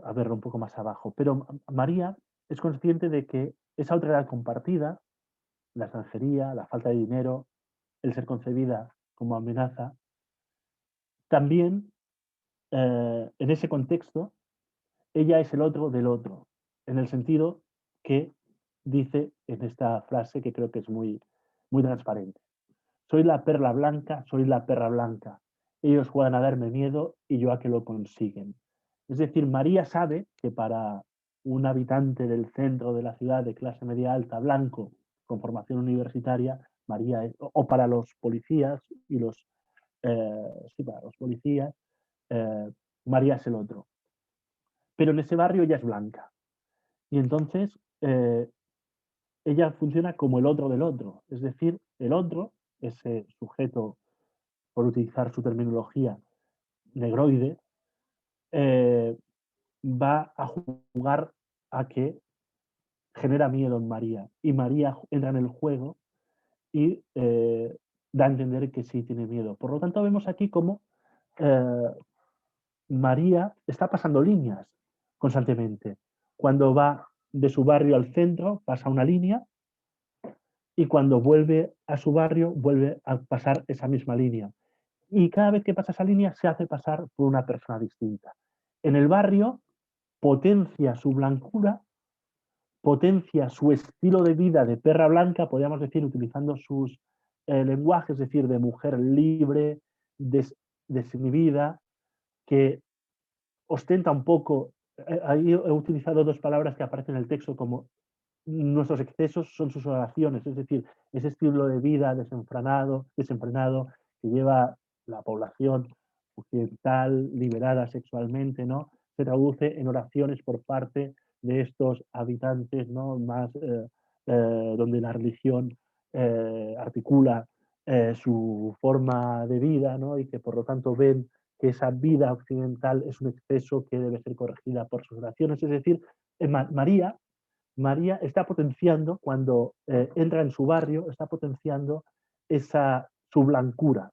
a verlo un poco más abajo. Pero María es consciente de que esa otredad compartida, la extranjería, la falta de dinero, el ser concebida como amenaza, también en ese contexto, ella es el otro del otro, en el sentido que dice en esta frase que creo que es muy, muy transparente. soy la perla blanca, soy la perra blanca. Ellos juegan a darme miedo y yo a que lo consiguen. Es decir, María sabe que para un habitante del centro de la ciudad de clase media alta, blanco, con formación universitaria, María es, o para los policías y los, sí, para los policías, María es el otro. Pero en ese barrio ella es blanca. Y entonces ella funciona como el otro del otro. Es decir, el otro, ese sujeto, por utilizar su terminología, negroide, va a jugar a que genera miedo en María. Y María entra en el juego y da a entender que sí tiene miedo. Por lo tanto, vemos aquí cómo María está pasando líneas constantemente. Cuando va de su barrio al centro, pasa una línea, y cuando vuelve a su barrio, vuelve a pasar esa misma línea. Y cada vez que pasa esa línea, se hace pasar por una persona distinta. En el barrio, potencia su blancura, potencia su estilo de vida de perra blanca, podríamos decir, utilizando sus lenguajes, es decir, de mujer libre, desinhibida, que ostenta un poco, ahí he utilizado dos palabras que aparecen en el texto como nuestros excesos son sus oraciones, es decir, ese estilo de vida desenfrenado que lleva la población occidental liberada sexualmente, ¿no? Se traduce en oraciones por parte de estos habitantes, ¿no? Más donde la religión articula su forma de vida, ¿no? Y que por lo tanto ven que esa vida occidental es un exceso que debe ser corregida por sus oraciones. Es decir, María está potenciando, cuando entra en su barrio, está potenciando su blancura.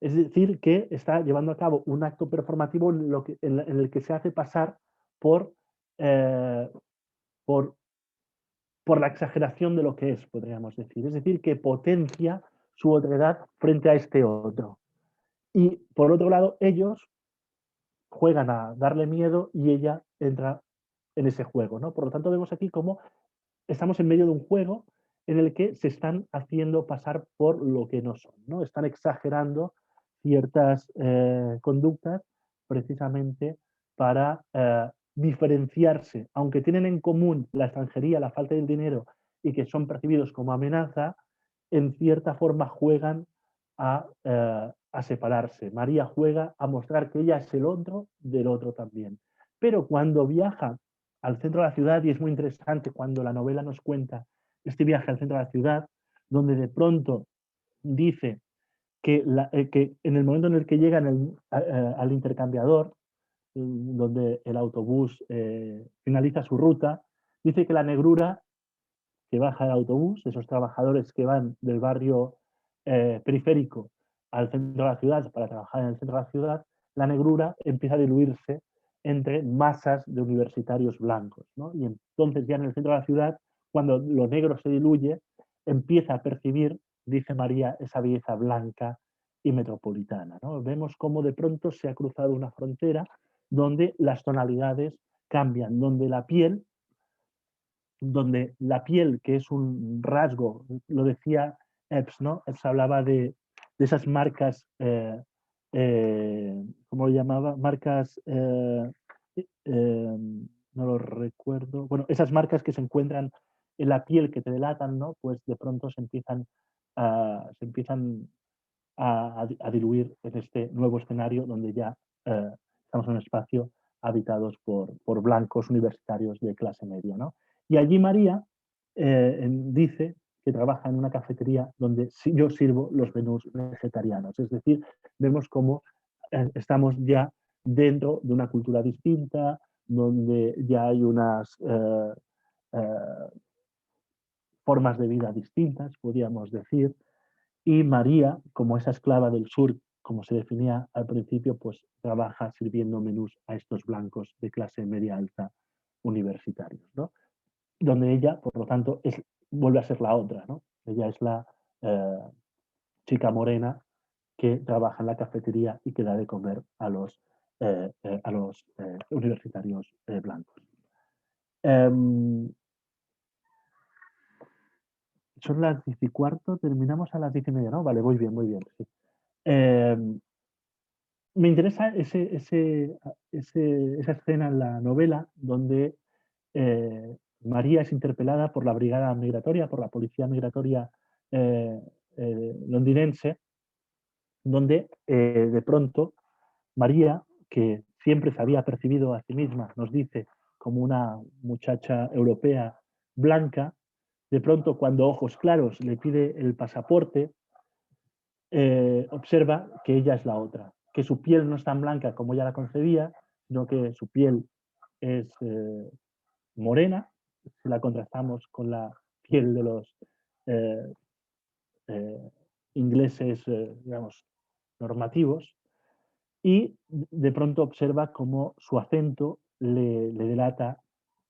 Es decir, que está llevando a cabo un acto performativo en el que se hace pasar por, eh, por, por la exageración de lo que es, podríamos decir. Es decir, que potencia su otredad frente a este otro. Y por otro lado, ellos juegan a darle miedo y ella entra en ese juego, ¿no? Por lo tanto, vemos aquí cómo estamos en medio de un juego en el que se están haciendo pasar por lo que no son, ¿no? Están exagerando ciertas conductas precisamente para diferenciarse, aunque tienen en común la extranjería, la falta del dinero y que son percibidos como amenaza, en cierta forma juegan a separarse. María juega a mostrar que ella es el otro del otro también. Pero cuando viaja al centro de la ciudad, y es muy interesante cuando la novela nos cuenta este viaje al centro de la ciudad, donde de pronto dice que en el momento en el que llegan al intercambiador, donde el autobús finaliza su ruta, dice que la negrura que baja del autobús, esos trabajadores que van del barrio periférico al centro de la ciudad para trabajar en el centro de la ciudad, la negrura empieza a diluirse entre masas de universitarios blancos, ¿no? Y entonces ya en el centro de la ciudad, cuando lo negro se diluye, empieza a percibir, dice María, esa belleza blanca y metropolitana, ¿no? Vemos cómo de pronto se ha cruzado una frontera donde las tonalidades cambian, donde la piel, que es un rasgo, lo decía Epps, ¿no? Epps hablaba de esas marcas, ¿cómo lo llamaba? Marcas, no lo recuerdo, bueno, esas marcas que se encuentran en la piel que te delatan, ¿no? Pues de pronto se empiezan a diluir en este nuevo escenario donde ya estamos en un espacio habitados por blancos universitarios de clase media, ¿no? Y allí María dice que trabaja en una cafetería donde yo sirvo los menús vegetarianos. Es decir, vemos cómo estamos ya dentro de una cultura distinta, donde ya hay unas formas de vida distintas, podríamos decir, y María, como esa esclava del sur, como se definía al principio, pues trabaja sirviendo menús a estos blancos de clase media alta universitarios, ¿no? Donde ella, por lo tanto, vuelve a ser la otra, ¿no? Ella es la chica morena que trabaja en la cafetería y que da de comer a los universitarios blancos. Son las 10:15, terminamos a las 10:30, ¿no? Vale, muy bien, sí. Me interesa esa escena en la novela donde María es interpelada por la brigada migratoria, por la policía migratoria eh, londinense, donde de pronto María, que siempre se había percibido a sí misma, nos dice, como una muchacha europea blanca, de pronto cuando Ojos Claros le pide el pasaporte, observa que ella es la otra, que su piel no es tan blanca como ella la concebía, sino que su piel es morena, si la contrastamos con la piel de los eh, eh, ingleses, digamos, normativos, y de pronto observa cómo su acento le delata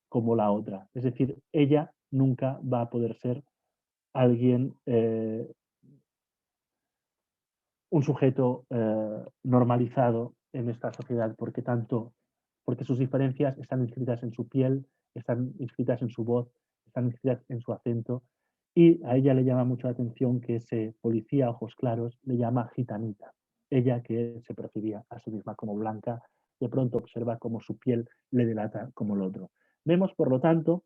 como la otra. Es decir, ella nunca va a poder ser alguien, un sujeto normalizado en esta sociedad, porque sus diferencias están inscritas en su piel, están inscritas en su voz, están inscritas en su acento, y a ella le llama mucho la atención que ese policía ojos claros le llama gitanita. Ella, que se percibía a sí misma como blanca, de pronto observa cómo su piel le delata como el otro. Vemos, por lo tanto,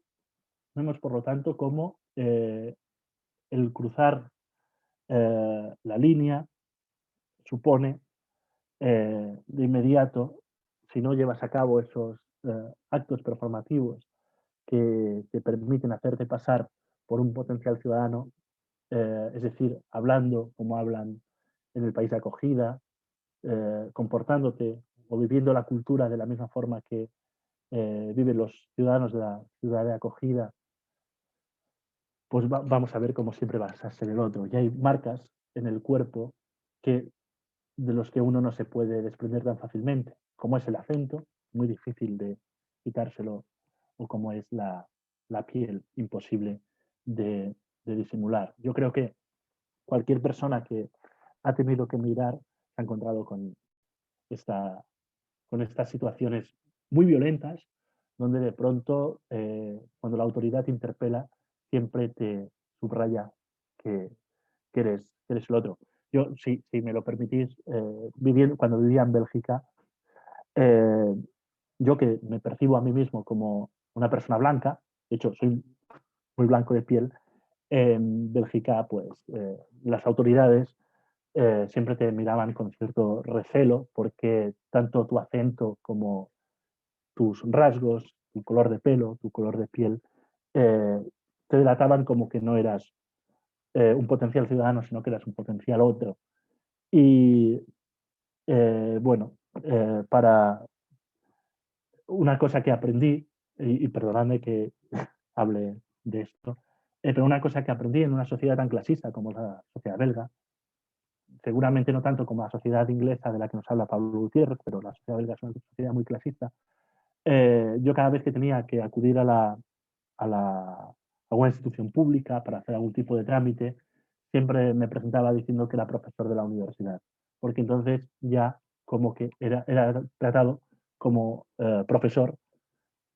cómo el cruzar la línea supone de inmediato, si no llevas a cabo esos actos performativos que te permiten hacerte pasar por un potencial ciudadano, es decir, hablando como hablan en el país de acogida, comportándote o viviendo la cultura de la misma forma que viven los ciudadanos de la ciudad de acogida, pues vamos a ver cómo siempre vas a ser el otro. Y hay marcas en el cuerpo que de los que uno no se puede desprender tan fácilmente, como es el acento, muy difícil de quitárselo, o como es la piel, imposible de disimular. Yo creo que cualquier persona que ha tenido que mirar se ha encontrado esta, con estas situaciones muy violentas, donde de pronto, cuando la autoridad te interpela, siempre te subraya que, que eres el otro. Yo, si me lo permitís, cuando vivía en Bélgica, eh, yo que me percibo a mí mismo como una persona blanca, de hecho soy muy blanco de piel, en Bélgica pues las autoridades siempre te miraban con cierto recelo porque tanto tu acento como tus rasgos, tu color de pelo, tu color de piel, eh, te delataban como que no eras un potencial ciudadano, sino que eras un potencial otro. Y bueno, para una cosa que aprendí, y perdonadme que hable de esto, pero una cosa que aprendí en una sociedad tan clasista como la sociedad belga, seguramente no tanto como la sociedad inglesa de la que nos habla Pablo Gutiérrez, pero la sociedad belga es una sociedad muy clasista, yo cada vez que tenía que acudir a una institución pública para hacer algún tipo de trámite, siempre me presentaba diciendo que era profesor de la universidad, porque entonces ya como que era tratado como profesor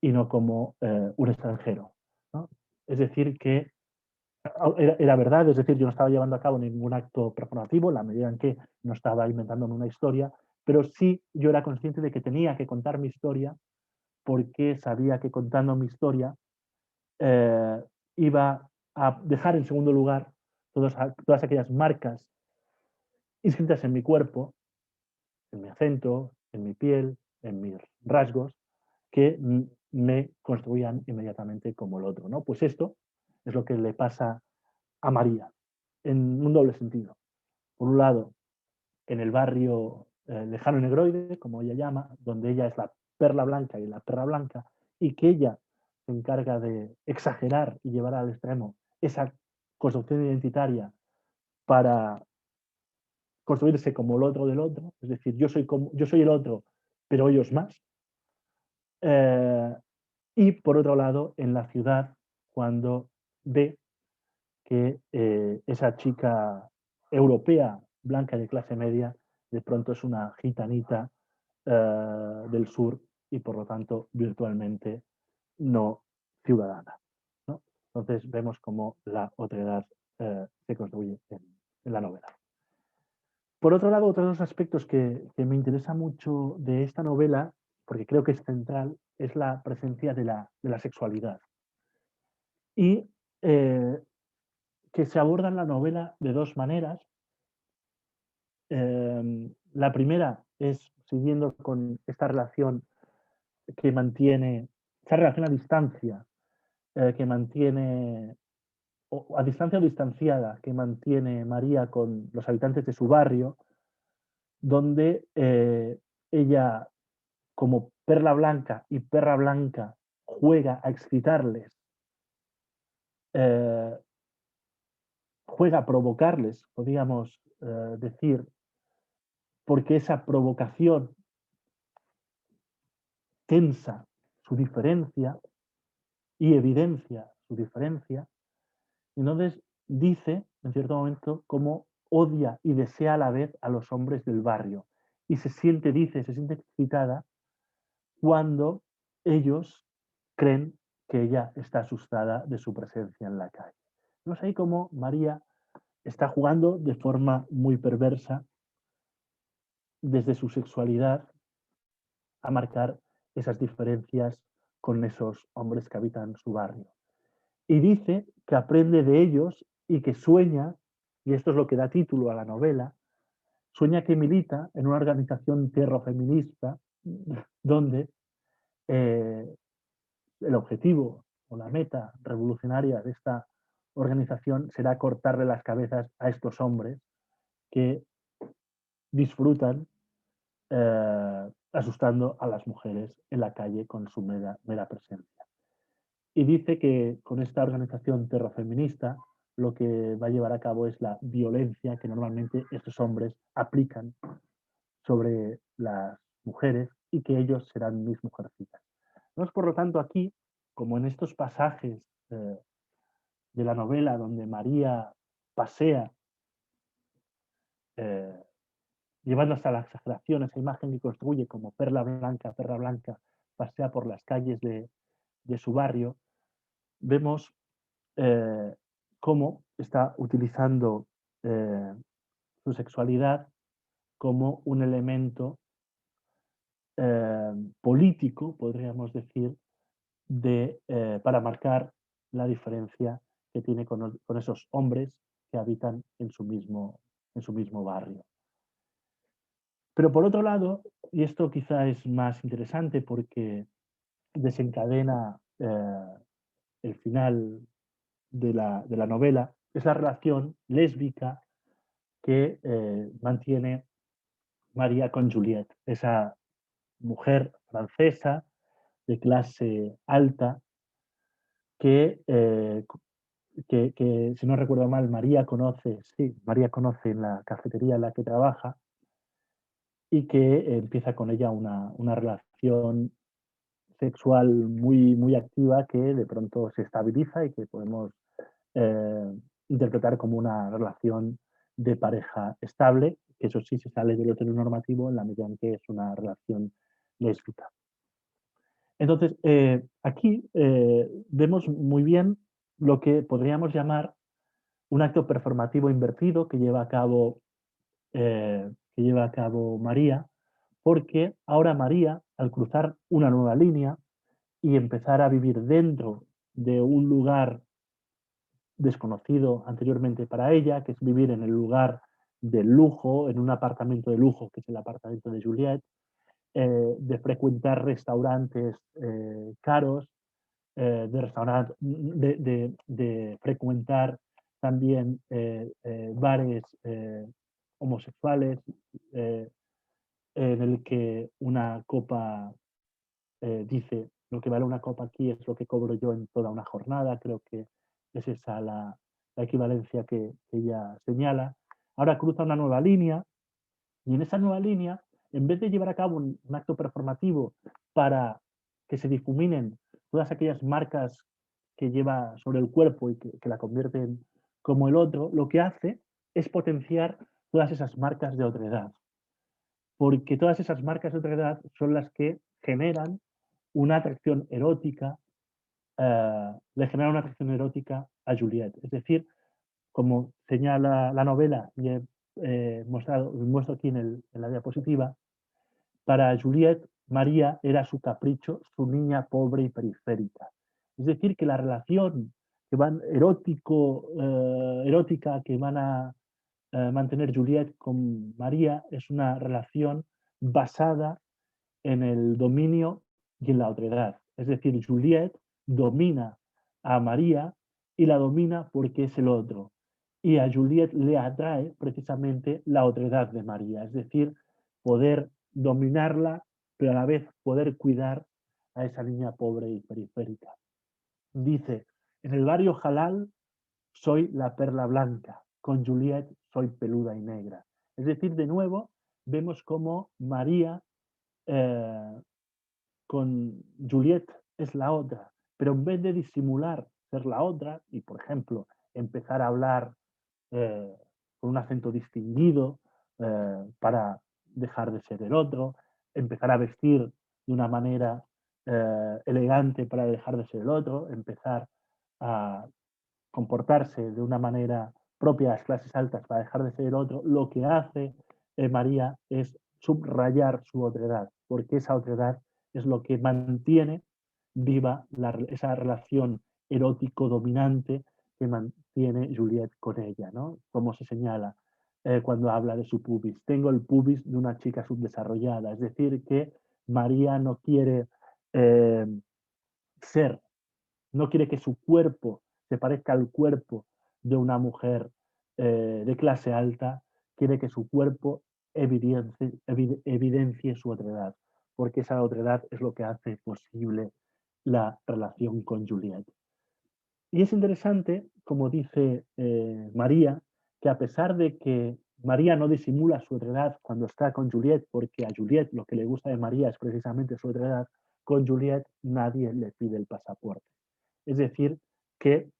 y no como un extranjero, ¿no? Es decir, que era verdad, es decir, yo no estaba llevando a cabo ningún acto performativo en la medida en que no estaba inventándome una historia, pero sí yo era consciente de que tenía que contar mi historia porque sabía que contando mi historia eh, iba a dejar en segundo lugar todas aquellas marcas inscritas en mi cuerpo, en mi acento, en mi piel, en mis rasgos, que me construían inmediatamente como el otro, ¿no? Pues esto es lo que le pasa a María, en un doble sentido. Por un lado, en el barrio lejano y negroide, como ella llama, donde ella es la perla blanca y la perra blanca, y que ella se encarga de exagerar y llevar al extremo esa construcción identitaria para construirse como el otro del otro, es decir, yo soy el otro, pero ellos más. Eh, y por otro lado, en la ciudad, cuando ve que esa chica europea, blanca de clase media, de pronto es una gitanita del sur y por lo tanto virtualmente no ciudadana, ¿no? Entonces vemos como la otredad se construye en la novela. Por otro lado, otros dos aspectos que me interesa mucho de esta novela, porque creo que es central, es la presencia de la sexualidad. Y que se aborda en la novela de dos maneras. La primera es siguiendo con esta relación que mantiene, esta relación a distancia, que mantiene, o a distancia o distanciada, que mantiene María con los habitantes de su barrio, donde ella, como perla blanca y perra blanca, juega a excitarles, juega a provocarles, podríamos decir, porque esa provocación tensa su diferencia y evidencia su diferencia. Entonces dice, en cierto momento, cómo odia y desea a la vez a los hombres del barrio. Y se siente excitada cuando ellos creen que ella está asustada de su presencia en la calle. Vemos ahí cómo María está jugando de forma muy perversa desde su sexualidad a marcar esas diferencias con esos hombres que habitan su barrio. Y dice que aprende de ellos y que sueña, y esto es lo que da título a la novela, sueña que milita en una organización terrofeminista donde el objetivo o la meta revolucionaria de esta organización será cortarle las cabezas a estos hombres que disfrutan asustando a las mujeres en la calle con su mera presencia. Y dice que con esta organización terrofeminista lo que va a llevar a cabo es la violencia que normalmente estos hombres aplican sobre las mujeres y que ellos serán mis mujercitas. Vemos, por lo tanto, aquí, como en estos pasajes de la novela donde María pasea, llevando hasta la exageración esa imagen que construye como perra blanca, pasea por las calles de su barrio, vemos cómo está utilizando su sexualidad como un elemento político, podríamos decir, para marcar la diferencia que tiene con esos hombres que habitan en su mismo barrio. Pero por otro lado, y esto quizá es más interesante porque desencadena el final de la novela, es la relación lésbica que mantiene María con Juliette, esa mujer francesa de clase alta que, si no recuerdo mal, María conoce en la cafetería en la que trabaja y que empieza con ella una relación sexual muy, muy activa que de pronto se estabiliza y que podemos interpretar como una relación de pareja estable, que eso sí se sale del heteronormativo en la medida en que es una relación lésbica. Entonces, aquí vemos muy bien lo que podríamos llamar un acto performativo invertido que lleva a cabo María, porque ahora María, al cruzar una nueva línea y empezar a vivir dentro de un lugar desconocido anteriormente para ella, que es vivir en el lugar del lujo, en un apartamento de lujo, que es el apartamento de Juliette, de frecuentar restaurantes caros, de frecuentar también bares homosexuales, en el que una copa dice lo que vale una copa aquí es lo que cobro yo en toda una jornada. Creo que es esa la equivalencia que ella señala. Ahora cruza una nueva línea y en esa nueva línea, en vez de llevar a cabo un acto performativo para que se difuminen todas aquellas marcas que lleva sobre el cuerpo y que la convierten como el otro, lo que hace es potenciar todas esas marcas de otredad. Porque todas esas marcas de otredad son las que generan una atracción erótica, le generan una atracción erótica a Juliette. Es decir, como señala la novela y muestro aquí en la diapositiva, para Juliette, María era su capricho, su niña pobre y periférica. Es decir, que la relación erótica que van a mantener Juliette con María es una relación basada en el dominio y en la otredad. Es decir, Juliette domina a María y la domina porque es el otro. Y a Juliette le atrae precisamente la otredad de María, es decir, poder dominarla, pero a la vez poder cuidar a esa niña pobre y periférica. Dice, en el barrio Halal soy la perla blanca, con Juliette soy peluda y negra. Es decir, de nuevo, vemos cómo María con Juliette es la otra, pero en vez de disimular ser la otra y, por ejemplo, empezar a hablar con un acento distinguido para dejar de ser el otro, empezar a vestir de una manera elegante para dejar de ser el otro, empezar a comportarse de una manera propia a las clases altas para dejar de ser el otro, lo que hace María es subrayar su otredad, porque esa otredad es lo que mantiene viva esa relación erótico-dominante que mantiene Juliette con ella, ¿no? Como se señala cuando habla de su pubis. Tengo el pubis de una chica subdesarrollada, es decir, que María no quiere eh, ser, no quiere que su cuerpo se parezca al cuerpo de una mujer de clase alta, quiere que su cuerpo evidencie su otredad, porque esa otredad es lo que hace posible la relación con Juliette. Y es interesante, como dice María, que a pesar de que María no disimula su otredad cuando está con Juliette, porque a Juliette lo que le gusta de María es precisamente su otredad, con Juliette nadie le pide el pasaporte. Es decir, que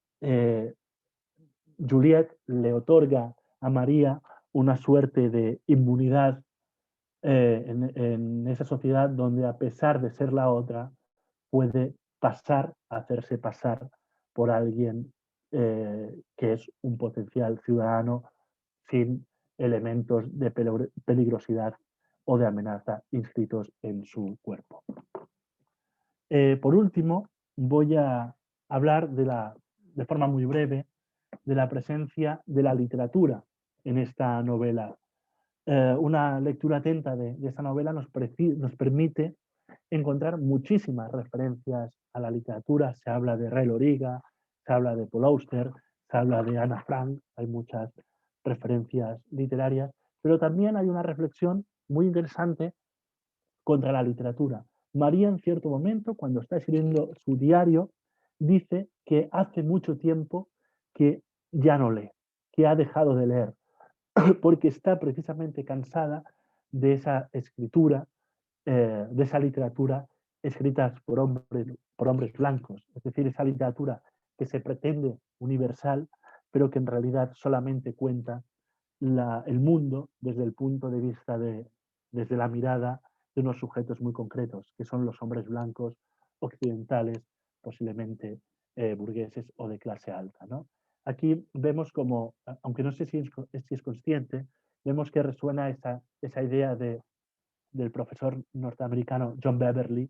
Juliette le otorga a María una suerte de inmunidad en esa sociedad donde a pesar de ser la otra, puede pasar a hacerse pasar por alguien que es un potencial ciudadano sin elementos de peligrosidad o de amenaza inscritos en su cuerpo. Por último, voy a hablar de forma muy breve de la presencia de la literatura en esta novela. Una lectura atenta de esta novela nos permite encontrar muchísimas referencias a la literatura. Se habla de Ray Loriga, se habla de Paul Auster, se habla de Ana Frank, hay muchas referencias literarias, pero también hay una reflexión muy interesante contra la literatura. María, en cierto momento, cuando está escribiendo su diario, dice que hace mucho tiempo que ya no lee, que ha dejado de leer, porque está precisamente cansada de esa escritura, de esa literatura escritas por hombres blancos, es decir, esa literatura que se pretende universal, pero que en realidad solamente cuenta el mundo desde el punto de vista desde la mirada de unos sujetos muy concretos, que son los hombres blancos occidentales, posiblemente burgueses o de clase alta, ¿no? Aquí vemos como, aunque no sé si es consciente, vemos que resuena esa idea del profesor norteamericano John Beverly,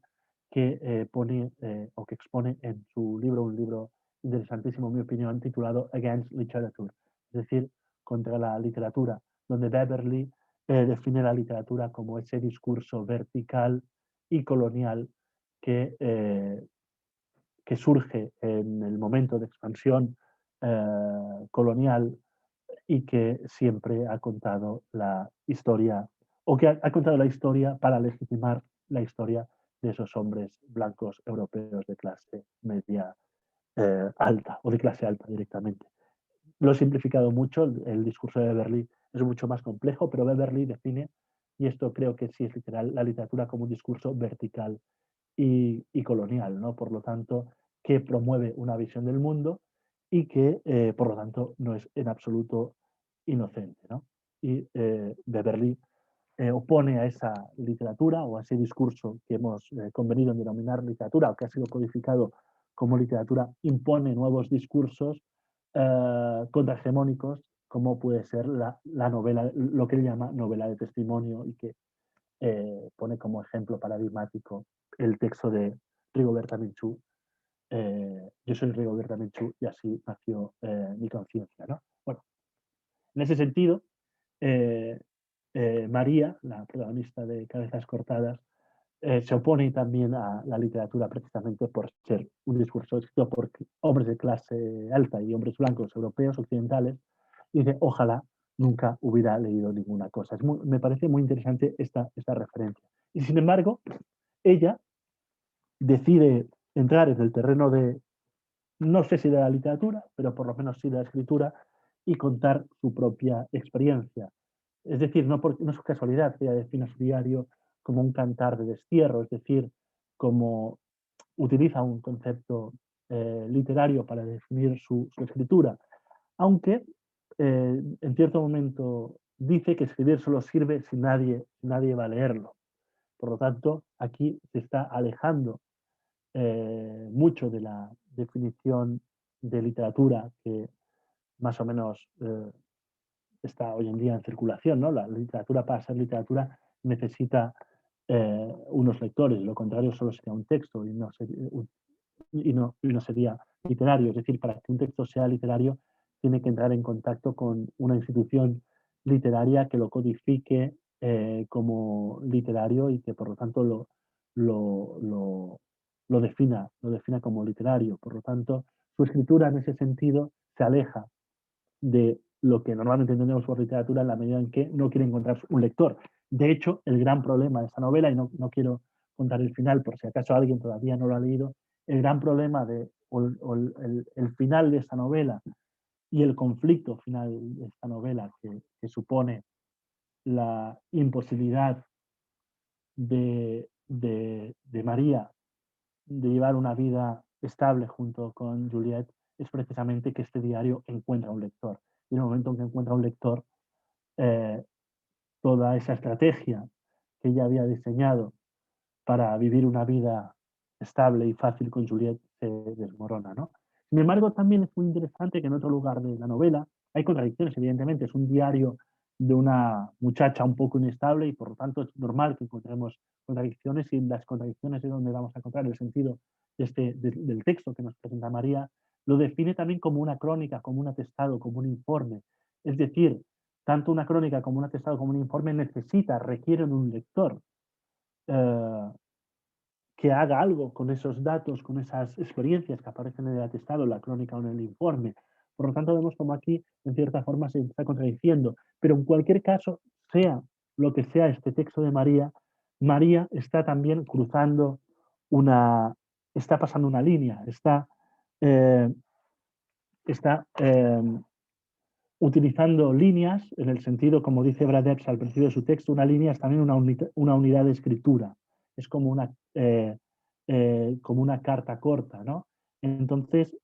que pone o que expone en su libro, un libro interesantísimo, en mi opinión, titulado Against Literature, es decir, contra la literatura, donde Beverly define la literatura como ese discurso vertical y colonial que surge en el momento de expansión colonial y que siempre ha contado la historia, o que ha contado la historia para legitimar la historia de esos hombres blancos europeos de clase media alta o de clase alta directamente. Lo he simplificado mucho, el discurso de Beverly es mucho más complejo, pero Beverly define, y esto creo que sí es literal, la literatura como un discurso vertical y colonial, ¿no? Por lo tanto, que promueve una visión del mundo y que, por lo tanto, no es en absoluto inocente, ¿no? Y Beverly opone a esa literatura o a ese discurso que hemos convenido en denominar literatura o que ha sido codificado como literatura, impone nuevos discursos contrahegemónicos, como puede ser la novela, lo que él llama novela de testimonio, y que pone como ejemplo paradigmático el texto de Rigoberta Menchú. Yo soy Rigoberta Menchú y así nació mi conciencia, ¿no? Bueno, en ese sentido, María, la protagonista de Cabezas Cortadas, se opone también a la literatura precisamente por ser un discurso escrito por hombres de clase alta y hombres blancos europeos occidentales, y dice, ojalá nunca hubiera leído ninguna cosa. Me parece muy interesante esta referencia. Y sin embargo, ella decide entrar en el terreno de, no sé si de la literatura, pero por lo menos sí de la escritura, y contar su propia experiencia. Es decir, no es casualidad que ella defina su diario como un cantar de destierro, es decir, como utiliza un concepto literario para definir su escritura, aunque en cierto momento dice que escribir solo sirve si nadie va a leerlo. Por lo tanto, aquí se está alejando mucho de la definición de literatura que más o menos está hoy en día en circulación, ¿no? La literatura, para ser literatura, necesita unos lectores, lo contrario solo sería un texto y no sería literario. Es decir, para que un texto sea literario, tiene que entrar en contacto con una institución literaria que lo codifique como literario y que por lo tanto lo defina como literario. Por lo tanto, su escritura en ese sentido se aleja de lo que normalmente entendemos por literatura en la medida en que no quiere encontrar un lector. De hecho, el gran problema de esta novela, y no quiero contar el final por si acaso alguien todavía no lo ha leído, el gran problema el final de esta novela y el conflicto final de esta novela que supone la imposibilidad de María de llevar una vida estable junto con Juliette es precisamente que este diario encuentra un lector. Y en el momento en que encuentra un lector, eh, toda esa estrategia que ella había diseñado para vivir una vida estable y fácil con Juliette se desmorona, ¿no? Sin embargo, también es muy interesante que en otro lugar de la novela hay contradicciones, evidentemente, es un diario de una muchacha un poco inestable y por lo tanto es normal que encontremos contradicciones, y las contradicciones es donde vamos a encontrar el sentido del texto que nos presenta María. Lo define también como una crónica, como un atestado, como un informe. Es decir, tanto una crónica como un atestado como un informe requieren un lector que haga algo con esos datos, con esas experiencias que aparecen en el atestado, en la crónica o en el informe. Por lo tanto, vemos como aquí, en cierta forma, se está contradiciendo. Pero en cualquier caso, sea lo que sea este texto de María, María está también está pasando una línea, está utilizando líneas, en el sentido, como dice Brad Epps al principio de su texto, una línea es también una unidad de escritura. Es como una carta corta, ¿no? Entonces,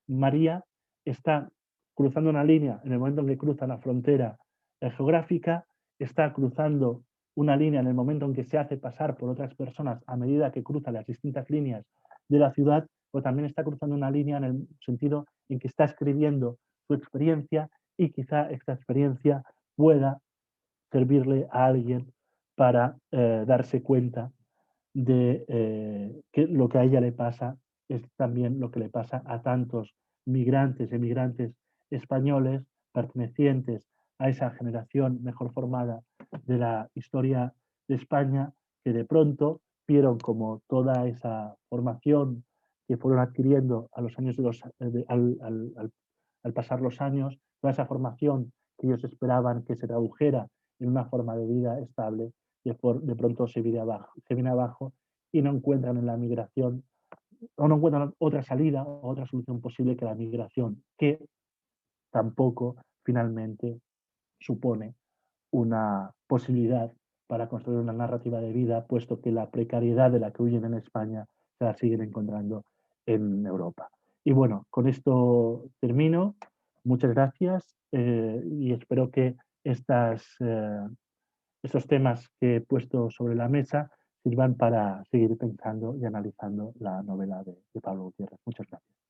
María está cruzando una línea en el momento en que cruza la frontera geográfica, está cruzando una línea en el momento en que se hace pasar por otras personas a medida que cruza las distintas líneas de la ciudad, o también está cruzando una línea en el sentido en que está escribiendo su experiencia, y quizá esta experiencia pueda servirle a alguien para darse cuenta de que lo que a ella le pasa es también lo que le pasa a tantos migrantes, emigrantes españoles pertenecientes a esa generación mejor formada de la historia de España, que de pronto vieron como toda esa formación que fueron adquiriendo a los años al pasar los años, toda esa formación que ellos esperaban que se tradujera en una forma de vida estable, de pronto se viene abajo y no encuentran en la migración, o no encuentran otra salida o otra solución posible que la migración, que tampoco finalmente supone una posibilidad para construir una narrativa de vida, puesto que la precariedad de la que huyen en España se la siguen encontrando en Europa. Y bueno, con esto termino. Muchas gracias y espero que estos temas que he puesto sobre la mesa sirvan para seguir pensando y analizando la novela de Pablo Gutiérrez. Muchas gracias.